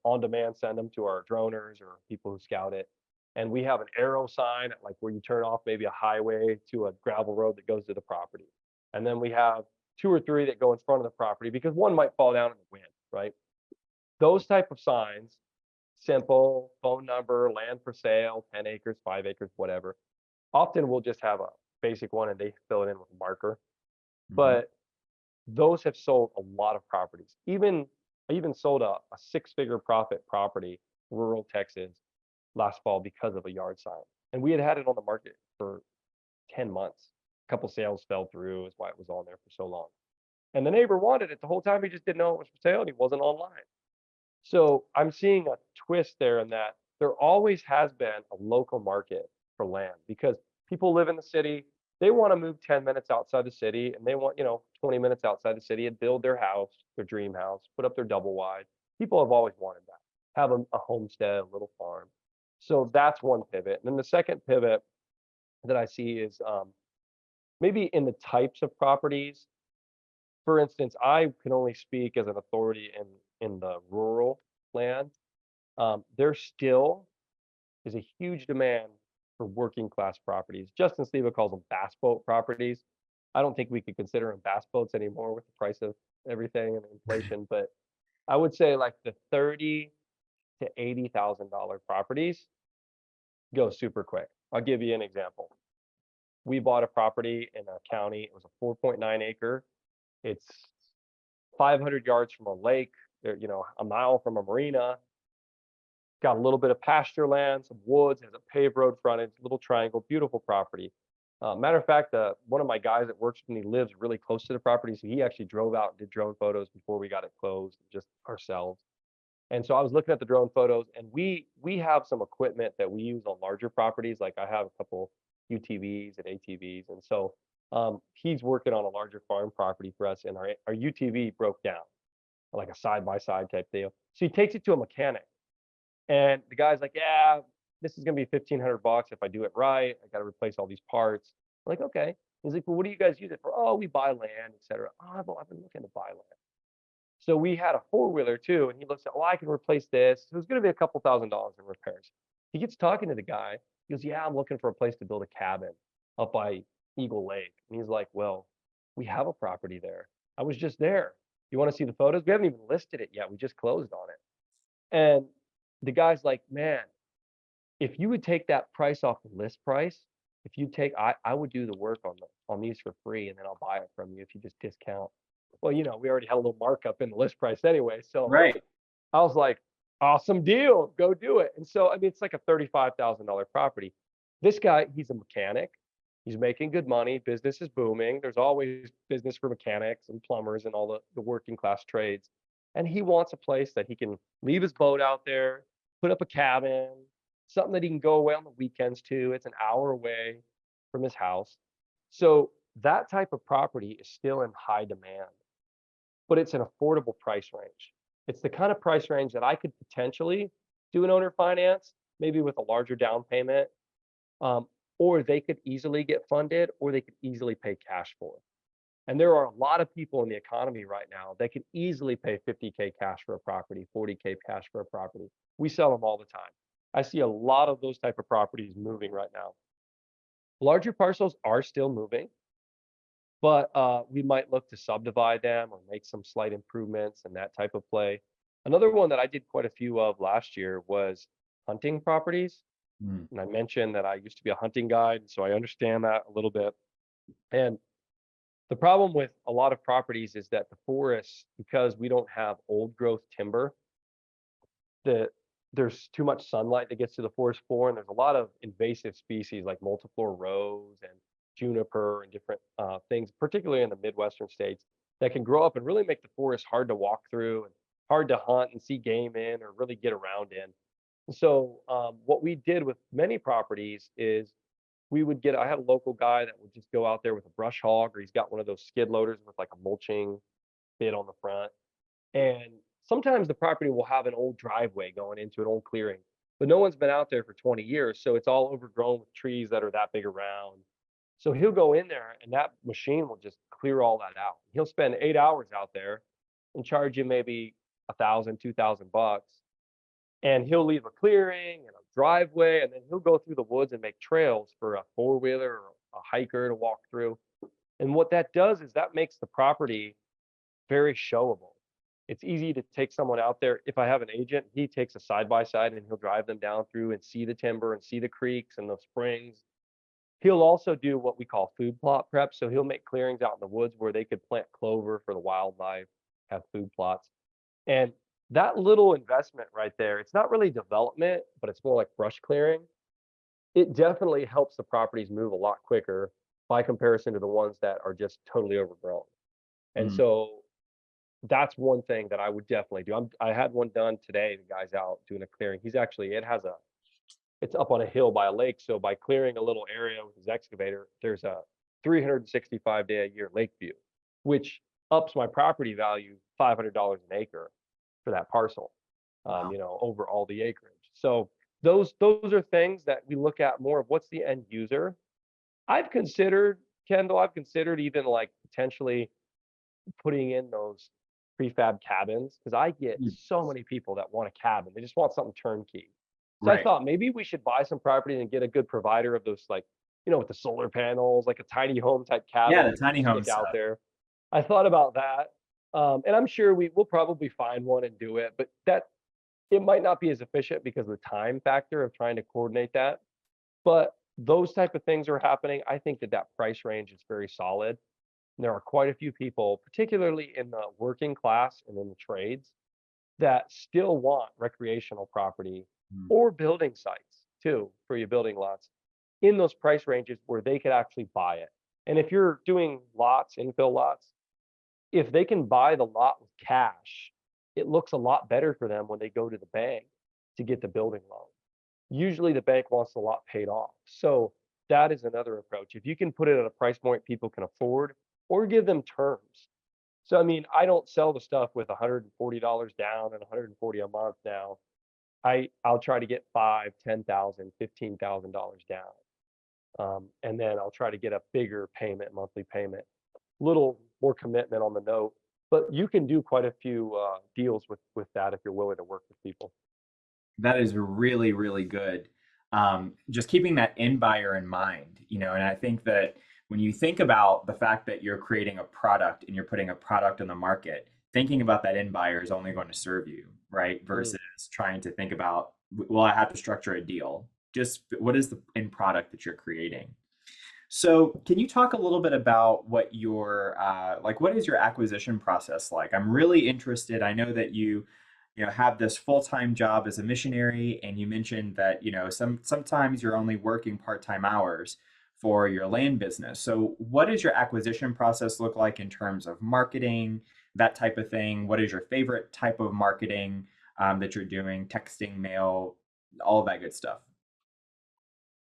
on demand send them to our droners or people who scout it. And we have an arrow sign, like where you turn off maybe a highway to a gravel road that goes to the property. And then we have two or three that go in front of the property because one might fall down in the wind, right? Those type of signs, simple, phone number, land for sale, 10 acres, 5 acres, whatever. Often we'll just have a basic one and they fill it in with a marker. Mhm. But those have sold a lot of properties. I even sold a six-figure profit property, rural Texas, last fall because of a yard sign. And we had had it on the market for 10 months. A couple sales fell through, is why it was on there for so long. And the neighbor wanted it the whole time. He just didn't know it was for sale and he wasn't online. So I'm seeing a twist there in that there always has been a local market for land because people live in the city. They want to move 10 minutes outside the city and they want, 20 minutes outside the city and build their house, their dream house, put up their double wide. People have always wanted that, have a homestead, a little farm. So that's one pivot. And then the second pivot that I see is maybe in the types of properties. For instance, I can only speak as an authority in the rural land. There still is a huge demand for working class properties. Justin Sleva calls them bass boat properties. I don't think we could consider them bass boats anymore with the price of everything and inflation, but I would say like the 30 to $80,000 properties go super quick. I'll give you an example. We bought a property in a county. It was a 4.9 acre. It's 500 yards from a lake, a mile from a marina. Got a little bit of pasture land, some woods, has a paved road frontage, little triangle, beautiful property. Matter of fact, one of my guys that works with me lives really close to the property, so he actually drove out and did drone photos before we got it closed, just ourselves. And so I was looking at the drone photos, and we have some equipment that we use on larger properties. Like I have a couple UTVs and ATVs, and so he's working on a larger farm property for us, and our UTV broke down, like a side by side type deal. So he takes it to a mechanic, and the guy's like, "Yeah, this is gonna be $1,500 if I do it right. I got to replace all these parts." I'm like, "Okay." He's like, "Well, what do you guys use it for?" "Oh, we buy land, etc." "Oh, I've been looking to buy land." So we had a four-wheeler too, and he looks at, "Oh, I can replace this." It was going to be a couple $1,000s in repairs. He gets talking to the guy. He goes, "Yeah, I'm looking for a place to build a cabin up by Eagle Lake." And he's like, "Well, we have a property there. I was just there. You want to see the photos? We haven't even listed it yet. We just closed on it." And the guy's like, "Man, if you would take that price off the list price, if you take, I would do the work on these for free, and then I'll buy it from you if you just discount." Well, we already had a little markup in the list price anyway, so Right. I was like, "Awesome deal, go do it." And so, I mean, it's like a $35,000 property. This guy, he's a mechanic. He's making good money. Business is booming. There's always business for mechanics and plumbers and all the working class trades. and he wants a place that he can leave his boat out there, put up a cabin, something that he can go away on the weekends to. It's an hour away from his house. So that type of property is still in high demand, but it's an affordable price range. It's the kind of price range that I could potentially do an owner finance, maybe with a larger down payment, um, or they could easily get funded, or they could easily pay cash for it. And there are a lot of people in the economy right now that can easily pay 50K cash for a property, 40K cash for a property. We sell them all the time. I see a lot of those type of properties moving right now. Larger parcels are still moving, but we might look to subdivide them or make some slight improvements and that type of play. Another one that I did quite a few of last year was hunting properties. Mm. And I mentioned that I used to be a hunting guide, so I understand that a little bit. And the problem with a lot of properties is that the forests, because we don't have old growth timber, that there's too much sunlight that gets to the forest floor, and there's a lot of invasive species like multiflora rose and juniper and different things, particularly in the Midwestern states, that can grow up and really make the forest hard to walk through and hard to hunt and see game in or really get around in. And so what we did with many properties is we would get, I had a local guy that would just go out there with a brush hog, or he's got one of those skid loaders with like a mulching bit on the front. And sometimes the property will have an old driveway going into an old clearing, but no one's been out there for 20 years. So it's all overgrown with trees that are that big around. So he'll go in there and that machine will just clear all that out. He'll spend 8 hours out there and charge you maybe 1,000, 2,000 bucks. And he'll leave a clearing and a driveway, and then he'll go through the woods and make trails for a four-wheeler or a hiker to walk through. And what that does is that makes the property very showable. It's easy to take someone out there. If I have an agent, he takes a side by side and he'll drive them down through and see the timber and see the creeks and the springs. He'll also do what we call food plot prep. So he'll make clearings out in the woods where they could plant clover for the wildlife, have food plots. And that little investment right there, it's not really development, but it's more like brush clearing. It definitely helps the properties move a lot quicker by comparison to the ones that are just totally overgrown. And Mm. so that's one thing that I would definitely do. I had one done today. The guy's out doing a clearing. He's actually, it's up on a hill by a lake. So by clearing a little area with his excavator, there's a 365-day a year lake view, which ups my property value $500 an acre for that parcel, Wow. over all the acreage. So those are things that we look at more of what's the end user. I've considered, Kendall, I've considered even like potentially putting in those prefab cabins because I get Mm. so many people that want a cabin. They just want something turnkey. So I Right. thought maybe we should buy some property and get a good provider of those, like, with the solar panels, like a tiny home type Yeah, cabin the that you tiny can home stick out stuff. there. I thought about that. And I'm sure we will probably find one and do it, but that it might not be as efficient because of the time factor of trying to coordinate that. But those type of things are happening. I think that that price range is very solid. And there are quite a few people, particularly in the working class and in the trades, that still want recreational property Mm. or building sites too for your building lots in those price ranges where they could actually buy it. And if you're doing lots, infill lots, if they can buy the lot with cash, it looks a lot better for them when they go to the bank to get the building loan. Usually the bank wants the lot paid off. So that is another approach. If you can put it at a price point people can afford or give them terms. So I mean, I don't sell the stuff with $140 down and 140 a month now. I'll try to get 5, 10,000, $15,000 down. And then I'll try to get a bigger payment, monthly payment, little more commitment on the note. But you can do quite a few deals with that if you're willing to work with people. That is really, really good. Just keeping that end buyer in mind, and I think that when you think about the fact that you're creating a product and you're putting a product on the market, thinking about that end buyer is only going to serve you, right? Mm. Versus trying to think about, well, I have to structure a deal. Just what is the end product that you're creating? So, can you talk a little bit about what your like? What is your acquisition process like? I'm really interested. I know that you have this full-time job as a missionary, and you mentioned that sometimes you're only working part-time hours for your land business. So, what does your acquisition process look like in terms of marketing, that type of thing. What is your favorite type of marketing that you're doing? Texting, mail, all of that good stuff.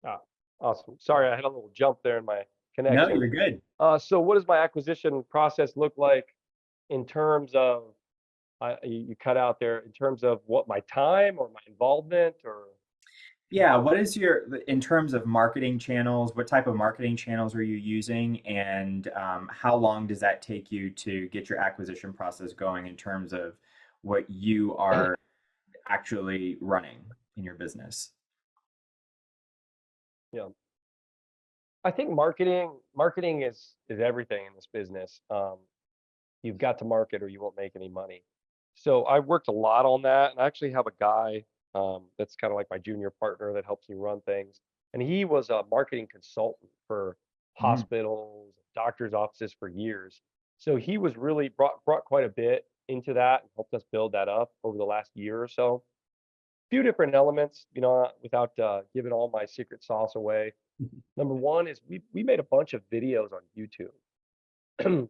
Ah, awesome. Sorry, I had a little jump there in my No, connection. you're good. So what does my acquisition process look like in terms of, you cut out there, in terms of what, my time or my involvement, or? Yeah, what is in terms of marketing channels, what type of marketing channels are you using, and how long does that take you to get your acquisition process going in terms of what you are actually running in your business? Yeah. I think marketing is everything in this business. You've got to market or you won't make any money. So I worked a lot on that, and I actually have a guy that's kind of like my junior partner that helps me run things. And he was a marketing consultant for Mm, hospitals, doctors' offices for years. So he was really brought quite a bit into that and helped us build that up over the last year or so. Few different elements, without giving all my secret sauce away. Number one is we made a bunch of videos on YouTube.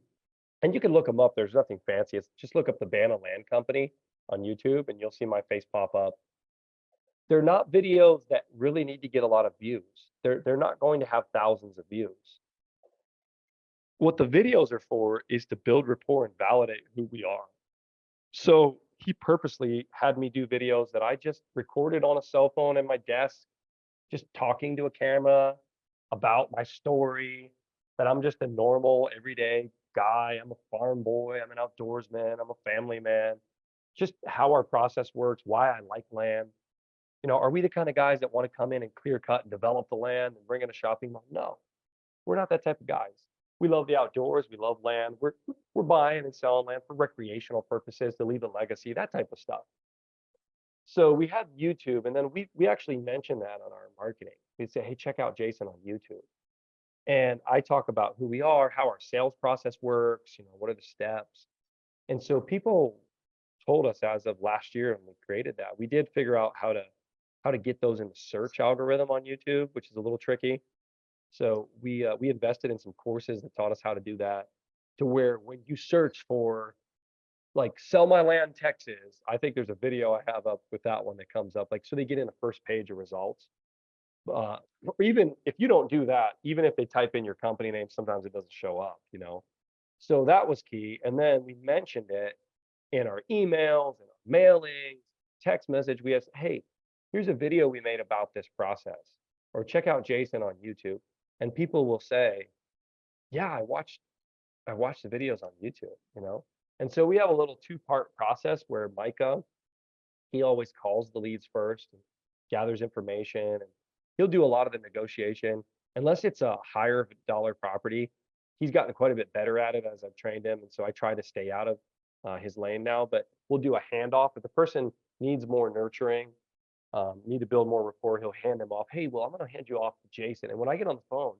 And you can look them up. There's nothing fancy. It's just look up the Banana Land Company on YouTube and you'll see my face pop up. They're not videos that really need to get a lot of views. They're not going to have thousands of views. What the videos are for is to build rapport and validate who we are. So he purposely had me do videos that I just recorded on a cell phone in my desk, just talking to a camera about my story, that I'm just a normal everyday guy. I'm a farm boy. I'm an outdoorsman. I'm a family man. Just how our process works, why I like land. Are we the kind of guys that want to come in and clear cut and develop the land and bring in a shopping mall? No, we're not that type of guys. We love the outdoors. We love land. We're buying and selling land for recreational purposes to leave a legacy, that type of stuff. So we have YouTube, and then we actually mention that on our marketing. We say, hey, check out Jason on YouTube. And I talk about who we are, how our sales process works, what are the steps. And so people told us as of last year, and we created that, we did figure out how to get those in the search algorithm on YouTube, which is a little tricky. So we invested in some courses that taught us how to do that, to where when you search for, like, sell my land Texas, I think there's a video I have up with that one that comes up, like, so they get in the first page of results. Or even if you don't do that, even if they type in your company name, sometimes it doesn't show up. So that was key. And then we mentioned it in our emails and our mailings, text message. We asked, hey, here's a video we made about this process, or check out Jason on YouTube. And people will say, yeah, I watched the videos on YouTube. And so we have a little two-part process where Micah, he always calls the leads first and gathers information, and he'll do a lot of the negotiation. Unless it's a higher dollar property, he's gotten quite a bit better at it as I've trained him, and so I try to stay out of his lane now. But we'll do a handoff. If the person needs more nurturing, need to build more rapport, he'll hand them off. Hey, well, I'm going to hand you off to Jason. And when I get on the phone,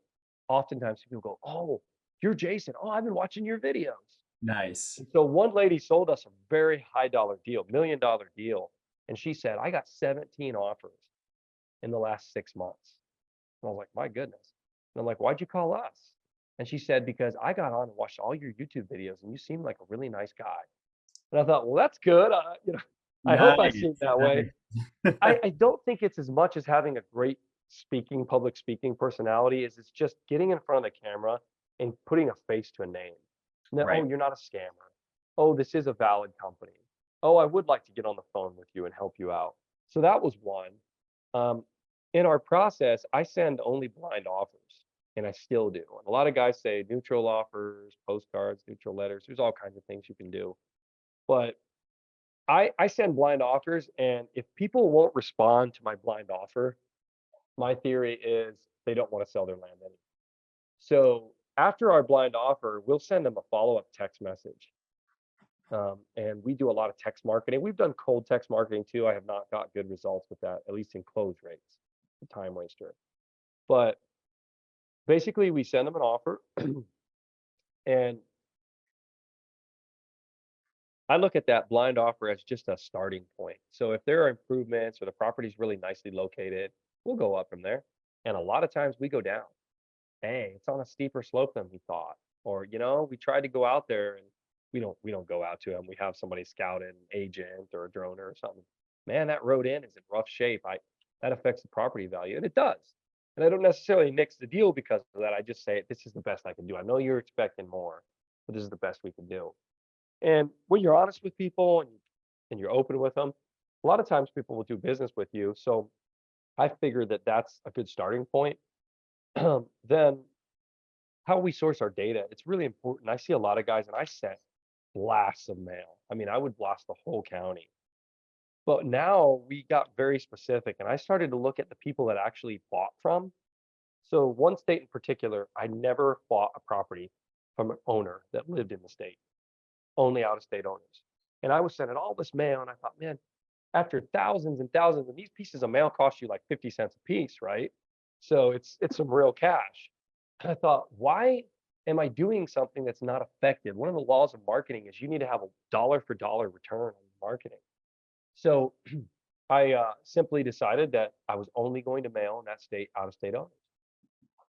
oftentimes people go, oh, you're Jason. Oh, I've been watching your videos. nice. And so one lady sold us a very high dollar deal, $1 million deal. And she said, I got 17 offers in the last 6 months. And I was like, my goodness. And I'm like, why'd you call us? And she said, because I got on and watched all your YouTube videos and you seem like a really nice guy. And I thought, well, that's good. I hope I Nice. seem that way. Nice. I don't think it's as much as having a great public speaking personality, is it's just getting in front of the camera and putting a face to a name. No, oh, Right. you're not a scammer. Oh, this is a valid company. Oh, I would like to get on the phone with you and help you out. So that was one. Um, in our process, I send only blind offers, and I still do. And a lot of guys say neutral offers, postcards, neutral letters. There's all kinds of things you can do. But I send blind offers, and if people won't respond to my blind offer, my theory is they don't want to sell their land anymore. So after our blind offer, we'll send them a follow-up text message. And we do a lot of text marketing. We've done cold text marketing too. I have not got good results with that, at least in close rates, a time waster. But basically, we send them an offer, and I look at that blind offer as just a starting point. So if there are improvements or the property's really nicely located, we'll go up from there. And a lot of times we go down. Hey, it's on a steeper slope than we thought. Or, we tried to go out there and we don't go out to them. We have somebody scout an agent or a droner or something. Man, that road in is in rough shape. That affects the property value, and it does. And I don't necessarily nix the deal because of that. I just say this is the best I can do. I know you're expecting more, but this is the best we can do. And when you're honest with people and you're open with them, a lot of times people will do business with you. So I figured that that's a good starting point. Then how we source our data, it's really important. I see a lot of guys, and I sent blasts of mail. I mean, I would blast the whole county. But now we got very specific, and I started to look at the people that actually bought from. So one state in particular, I never bought a property from an owner that lived in the state, only out of state owners. And I was sending all this mail, and I thought, man, after thousands and thousands, and these pieces of mail cost you like 50 cents a piece, right? So it's some real cash. And I thought, why am I doing something that's not effective? One of the laws of marketing is you need to have a dollar for dollar return on marketing. So I simply decided that I was only going to mail in that state out of state owners.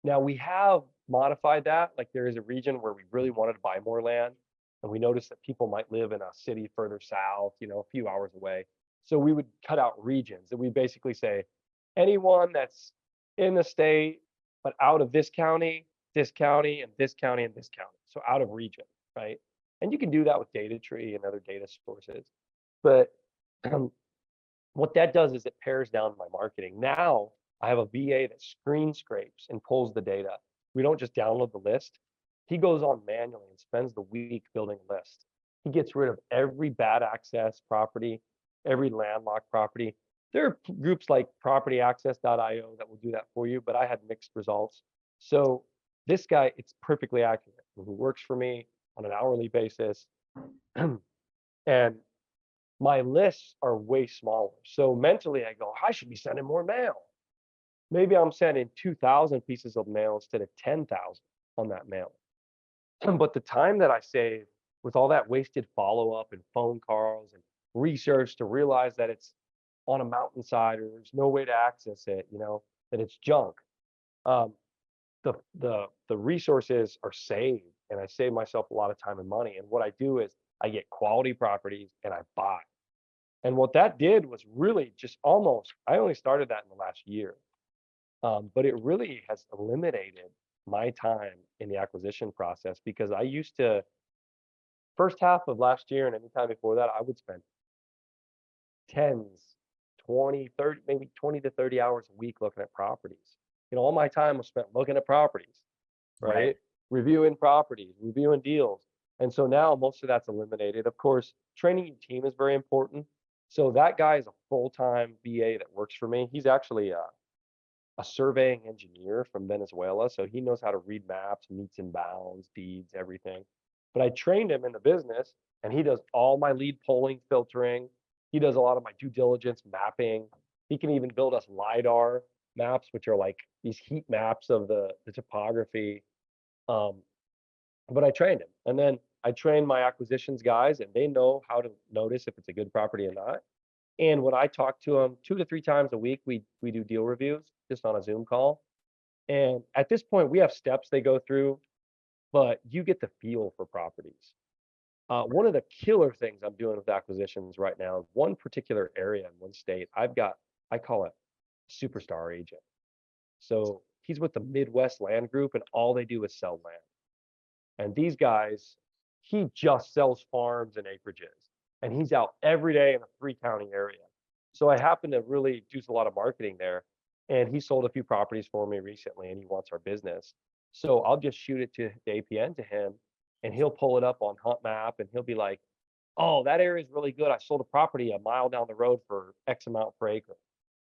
Now we have modified that. Like there is a region where we really wanted to buy more land, and we noticed that people might live in a city further south, a few hours away. So we would cut out regions, and we basically say anyone that's in the state but out of this county, this county, and this county, and this county. So out of region, right? And you can do that with data tree and other data sources. But what that does is it pares down my marketing. Now I have a VA that screen scrapes and pulls the data. We don't just download the list. He goes on manually and spends the week building a list. He gets rid of every bad access property, every landlocked property. There are groups like propertyaccess.io that will do that for you, but I had mixed results. So this guy, it's perfectly accurate. He works for me on an hourly basis. And my lists are way smaller. So mentally I go, I should be sending more mail. Maybe I'm sending 2,000 pieces of mail instead of 10,000 on that mail. But the time that I save with all that wasted follow-up and phone calls and research to realize that it's on a mountainside or there's no way to access it, that it's junk. The resources are saved, and I save myself a lot of time and money. And what I do is I get quality properties and I buy. And what that did was really just I only started that in the last year. But it really has eliminated my time in the acquisition process, because I used to, first half of last year and any time before that, I would spend tens, 20, 30, maybe 20 to 30 hours a week looking at properties. All my time was spent looking at properties, right? Reviewing properties, reviewing deals. And so now most of that's eliminated. Of course, training your team is very important. So that guy is a full-time VA that works for me. He's actually a surveying engineer from Venezuela. So he knows how to read maps, meets and bounds, deeds, everything. But I trained him in the business, and he does all my lead polling, filtering. He does a lot of my due diligence mapping. He can even build us LiDAR maps, which are like these heat maps of the topography. But I trained him. And then I trained my acquisitions guys, and they know how to notice if it's a good property or not. And when I talk to them 2 to 3 times a week, we do deal reviews just on a Zoom call. And at this point, we have steps they go through, but you get the feel for properties. One of the killer things I'm doing with acquisitions right now, one particular area in one state, I call it superstar agent. So he's with the Midwest Land Group, and all they do is sell land. And these guys, he just sells farms and acreages, and he's out every day in a 3-county area. So I happen to really do a lot of marketing there, and he sold a few properties for me recently, and he wants our business. So I'll just shoot it to the APN to him, and he'll pull it up on Hunt Map, and he'll be like, oh, that area is really good. I sold a property a mile down the road for X amount per acre.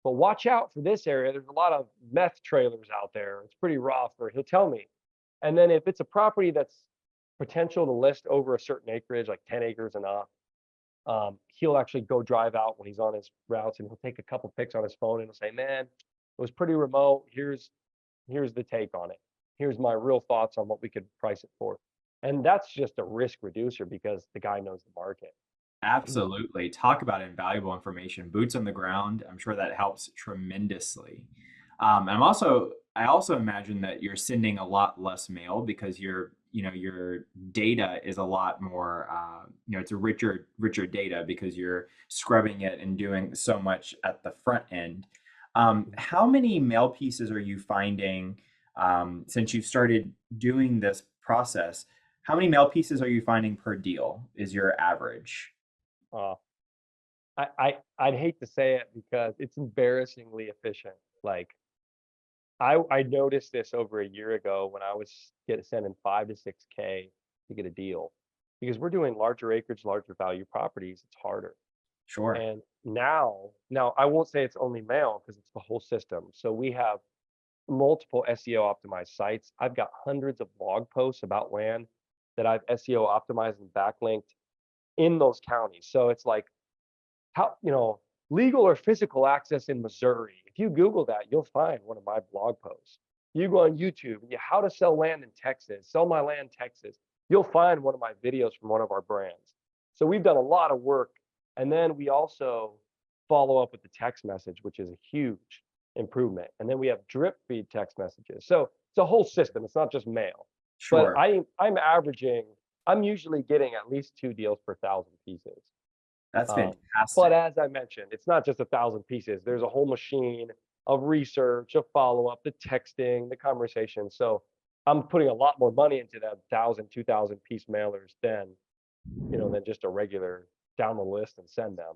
But watch out for this area. There's a lot of meth trailers out there. It's pretty rough, or he'll tell me. And then if it's a property that's potential to list over a certain acreage, like 10 acres and up, he'll actually go drive out when he's on his routes, and he'll take a couple pics on his phone, and he'll say, man, it was pretty remote. Here's the take on it. Here's my real thoughts on what we could price it for. And that's just a risk reducer because the guy knows the market. Absolutely. Talk about invaluable information. Boots on the ground. I'm sure that helps tremendously. I also imagine that you're sending a lot less mail because your data is a lot more, it's a richer data because you're scrubbing it and doing so much at the front end. How many mail pieces are you finding since you've started doing this process? How many mail pieces are you finding per deal is your average? Uh, I'd hate to say it because it's embarrassingly efficient. Like I noticed this over a year ago when I was sending 5 to 6K to get a deal because we're doing larger acreage, larger value properties. It's harder. Sure. And now I won't say it's only mail because it's the whole system. So we have multiple SEO optimized sites. I've got hundreds of blog posts about land that I've SEO optimized and backlinked in those counties. So it's like how, legal or physical access in Missouri. If you Google that, you'll find one of my blog posts. You go on YouTube and how to sell land in Texas, sell my land Texas. You'll find one of my videos from one of our brands. So we've done a lot of work. And then we also follow up with the text message, which is a huge improvement. And then we have drip feed text messages. So it's a whole system. It's not just mail. But Sure. I'm usually getting at least 2 deals per 1,000 pieces. That's But fantastic. as I mentioned, it's not just 1,000 pieces. There's a whole machine of research, of follow-up, the texting, the conversation. So I'm putting a lot more money into that 1,000, 2,000 piece mailers than just a regular down the list and send them.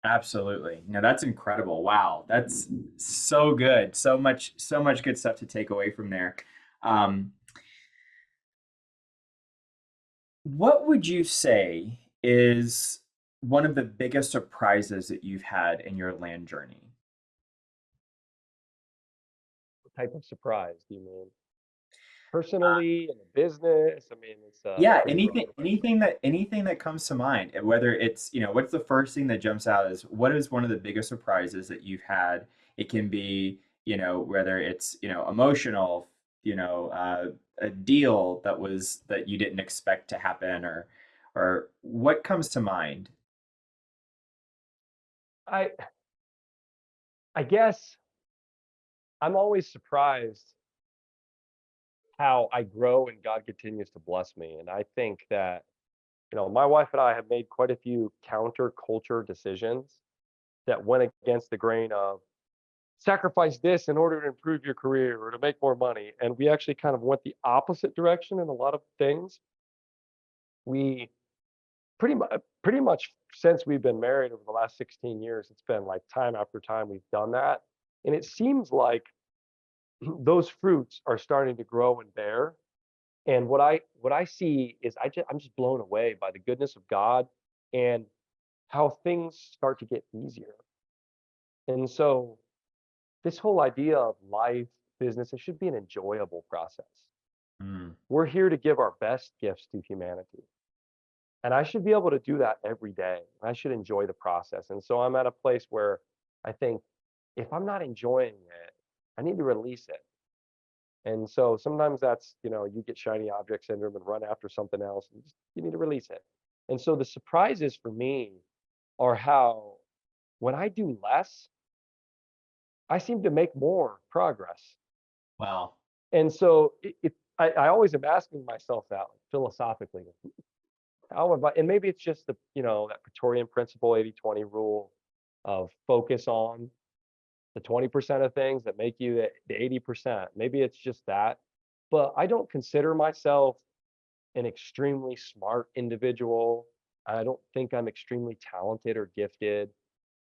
Absolutely. No, that's incredible. Wow. That's so good. So much good stuff to take away from there. Um, what would you say is one of the biggest surprises that you've had in your land journey? What type of surprise do you mean? Personally, in a business? I mean, it's a Yeah, pretty broad question. anything that comes to mind, whether it's, what's the first thing that jumps out is what is one of the biggest surprises that you've had? It can be, whether it's, emotional, a deal that you didn't expect to happen or what comes to mind? I I guess I'm always surprised how I grow and God continues to bless me. And I think that, my wife and I have made quite a few counterculture decisions that went against the grain of sacrifice this in order to improve your career or to make more money. And we actually kind of went the opposite direction in a lot of things. We pretty much since we've been married over the last 16 years, it's been like time after time we've done that. And it seems like those fruits are starting to grow and bear. And what I see is I'm just blown away by the goodness of God and how things start to get easier. And so this whole idea of life, business, it should be an enjoyable process. Mm, We're here to give our best gifts to humanity. And I should be able to do that every day. I should enjoy the process. And so I'm at a place where I think if I'm not enjoying it, I need to release it. And so sometimes that's, you get shiny object syndrome and run after something else and you need to release it. And so the surprises for me are how when I do less, I seem to make more progress. wow. And so I always am asking myself that philosophically, how have I, and maybe it's just that Praetorian principle, 80/20 rule of focus on the 20% of things that make you the 80%. Maybe it's just that. But I don't consider myself an extremely smart individual. I don't think I'm extremely talented or gifted.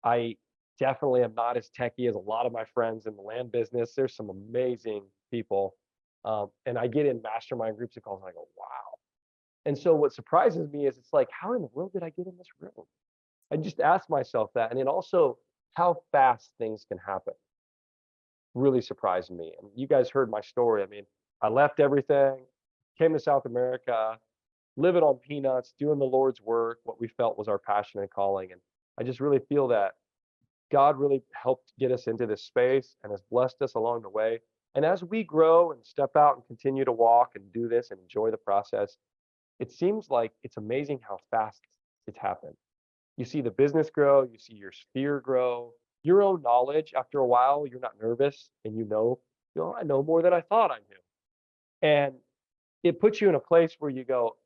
I definitely am not as techy as a lot of my friends in the land business. There's some amazing people. And I get in mastermind groups and calls and I go, wow. And so what surprises me is it's like, how in the world did I get in this room? I just ask myself that. And then also how fast things can happen really surprised me. And you guys heard my story. I mean, I left everything, came to South America, living on peanuts, doing the Lord's work, what we felt was our passion and calling. And I just really feel that God really helped get us into this space and has blessed us along the way. And as we grow and step out and continue to walk and do this and enjoy the process, it seems like it's amazing how fast it's happened. You see the business grow, you see your sphere grow, your own knowledge. After a while, you're not nervous and I know more than I thought I knew. And it puts you in a place where you go,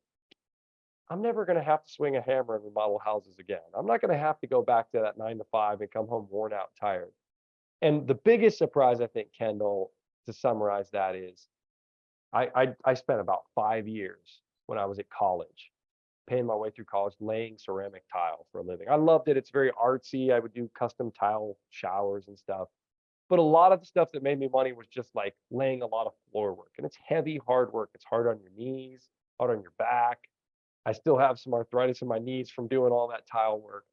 I'm never going to have to swing a hammer and remodel houses again. I'm not going to have to go back to that 9 to 5 and come home worn out, tired. And the biggest surprise, I think, Kendall, to summarize that is I spent about 5 years when I was at college, paying my way through college, laying ceramic tile for a living. I loved it. It's very artsy. I would do custom tile showers and stuff. But a lot of the stuff that made me money was just like laying a lot of floor work. And it's heavy, hard work. It's hard on your knees, hard on your back. I still have some arthritis in my knees from doing all that tile work.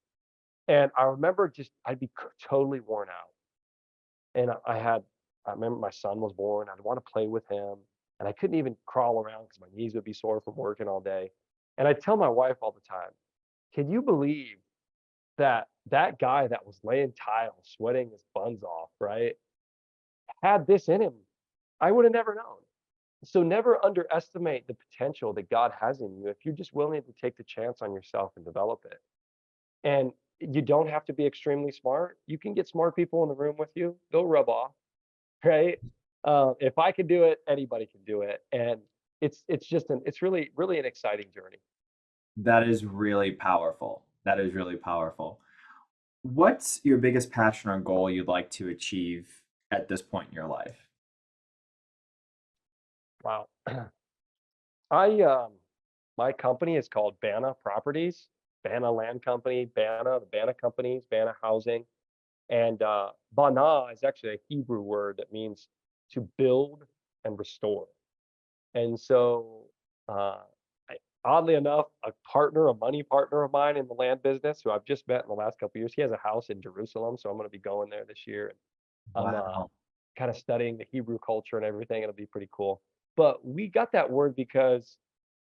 And I remember just I'd be totally worn out. And I remember my son was born. I'd want to play with him. And I couldn't even crawl around because my knees would be sore from working all day. And I tell my wife all the time, can you believe that that guy that was laying tile, sweating his buns off, right, had this in him? I would have never known. So never underestimate the potential that God has in you if you're just willing to take the chance on yourself and develop it. And you don't have to be extremely smart. You can get smart people in the room with you. They'll rub off, right? If I can do it, anybody can do it. And it's really an exciting journey. That is really powerful. That is really powerful. What's your biggest passion or goal you'd like to achieve at this point in your life? Wow. I my company is called Banna Properties, Banna Land Company, Banna, the Banna Companies, Banna Housing. And Bana is actually a Hebrew word that means to build and restore. And so, oddly enough, a money partner of mine in the land business, who I've just met in the last couple of years, he has a house in Jerusalem, so I'm going to be going there this year. And I'm Wow. kind of studying the Hebrew culture and everything. It'll be pretty cool. But we got that word because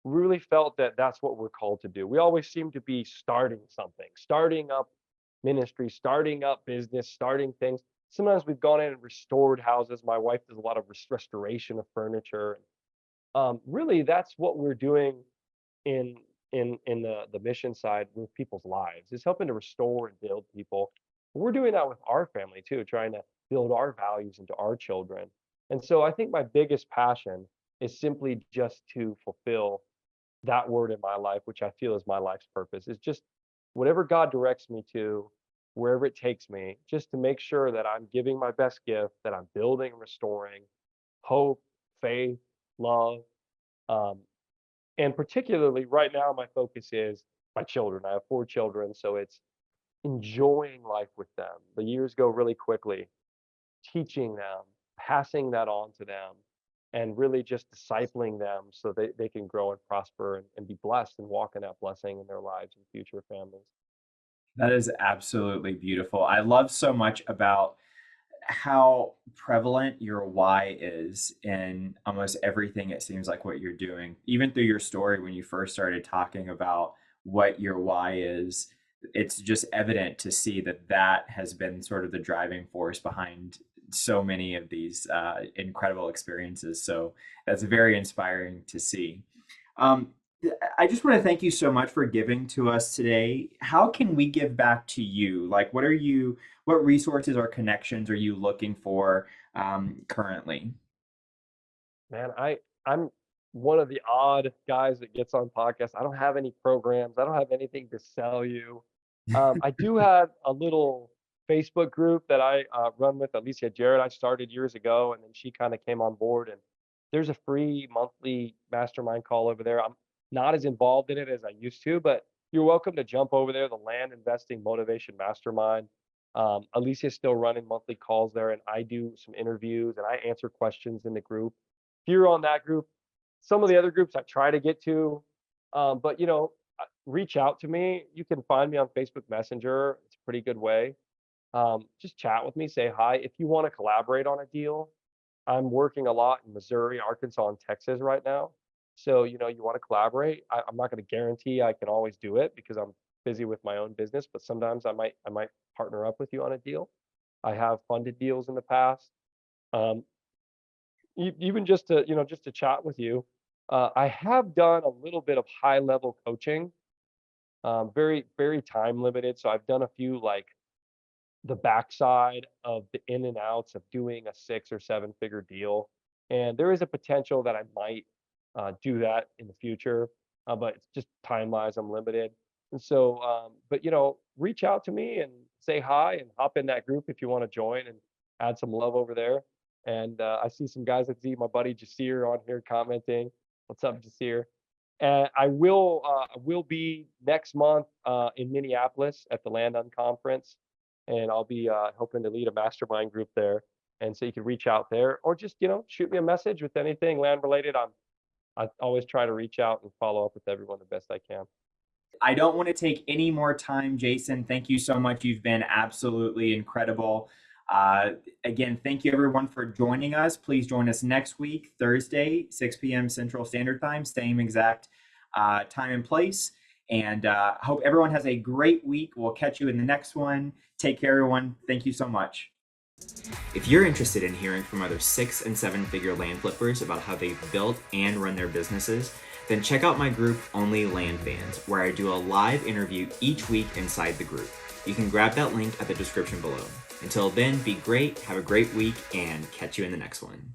we really felt that that's what we're called to do. We always seem to be starting something, starting up ministry, starting up business, starting things. Sometimes we've gone in and restored houses. My wife does a lot of restoration of furniture. Really, that's what we're doing in the mission side with people's lives, is helping to restore and build people. We're doing that with our family too, trying to build our values into our children. And so I think my biggest passion is simply just to fulfill that word in my life, which I feel is my life's purpose, is just whatever God directs me to, wherever it takes me, just to make sure that I'm giving my best gift, that I'm building and restoring hope, faith, love. Um, and particularly right now, my focus is my children. I have 4 children, so it's enjoying life with them. The years go really quickly, teaching them, passing that on to them, and really just discipling them so they can grow and prosper and be blessed and walk in that blessing in their lives and future families. That is absolutely beautiful. I love so much about how prevalent your why is in almost everything it seems like what you're doing. Even through your story when you first started talking about what your why is, it's just evident to see that that has been sort of the driving force behind so many of these incredible experiences. So that's very inspiring to see. Um, I just want to thank you so much for giving to us today. How can we give back to you? Like, what resources or connections are you looking for currently? Man, I'm one of the odd guys that gets on podcasts. I don't have any programs. I don't have anything to sell you. I do have a little Facebook group that I run with Alicia Jarrett. I started years ago, and then she kind of came on board. And there's a free monthly mastermind call over there. I'm not as involved in it as I used to, but you're welcome to jump over there. The Land Investing Motivation Mastermind. Alicia's still running monthly calls there, and I do some interviews and I answer questions in the group. If you're on that group, some of the other groups I try to get to, but reach out to me. You can find me on Facebook Messenger. It's a pretty good way. Just chat with me, say hi. If you want to collaborate on a deal, I'm working a lot in Missouri, Arkansas, and Texas right now. So, you want to collaborate. I'm not going to guarantee I can always do it because I'm busy with my own business, but sometimes I might partner up with you on a deal. I have funded deals in the past. Um, even just to chat with you. I have done a little bit of high level coaching, very very time limited. So I've done a few, like the backside of the in and outs of doing a 6 or 7 figure deal, and there is a potential that I might do that in the future. But it's just time wise, I'm limited. And so, but reach out to me and say hi and hop in that group if you want to join and add some love over there. And I see some guys. I see my buddy Jasir on here commenting. What's up, Jasir? And I will be next month in Minneapolis at the Land On conference, and I'll be hoping to lead a mastermind group there. And so you can reach out there, or just shoot me a message with anything land related. I always try to reach out and follow up with everyone the best I can. I don't want to take any more time, Jason. Thank you so much. You've been absolutely incredible. Again, thank you everyone for joining us. Please join us next week, Thursday, 6 p.m. Central Standard Time, same exact time and place. And hope everyone has a great week. We'll catch you in the next one. Take care, everyone. Thank you so much. If you're interested in hearing from other 6- and 7-figure land flippers about how they've built and run their businesses, then check out my group OnlyLandFans, where I do a live interview each week inside the group. You can grab that link at the description below. Until then, be great, have a great week, and catch you in the next one.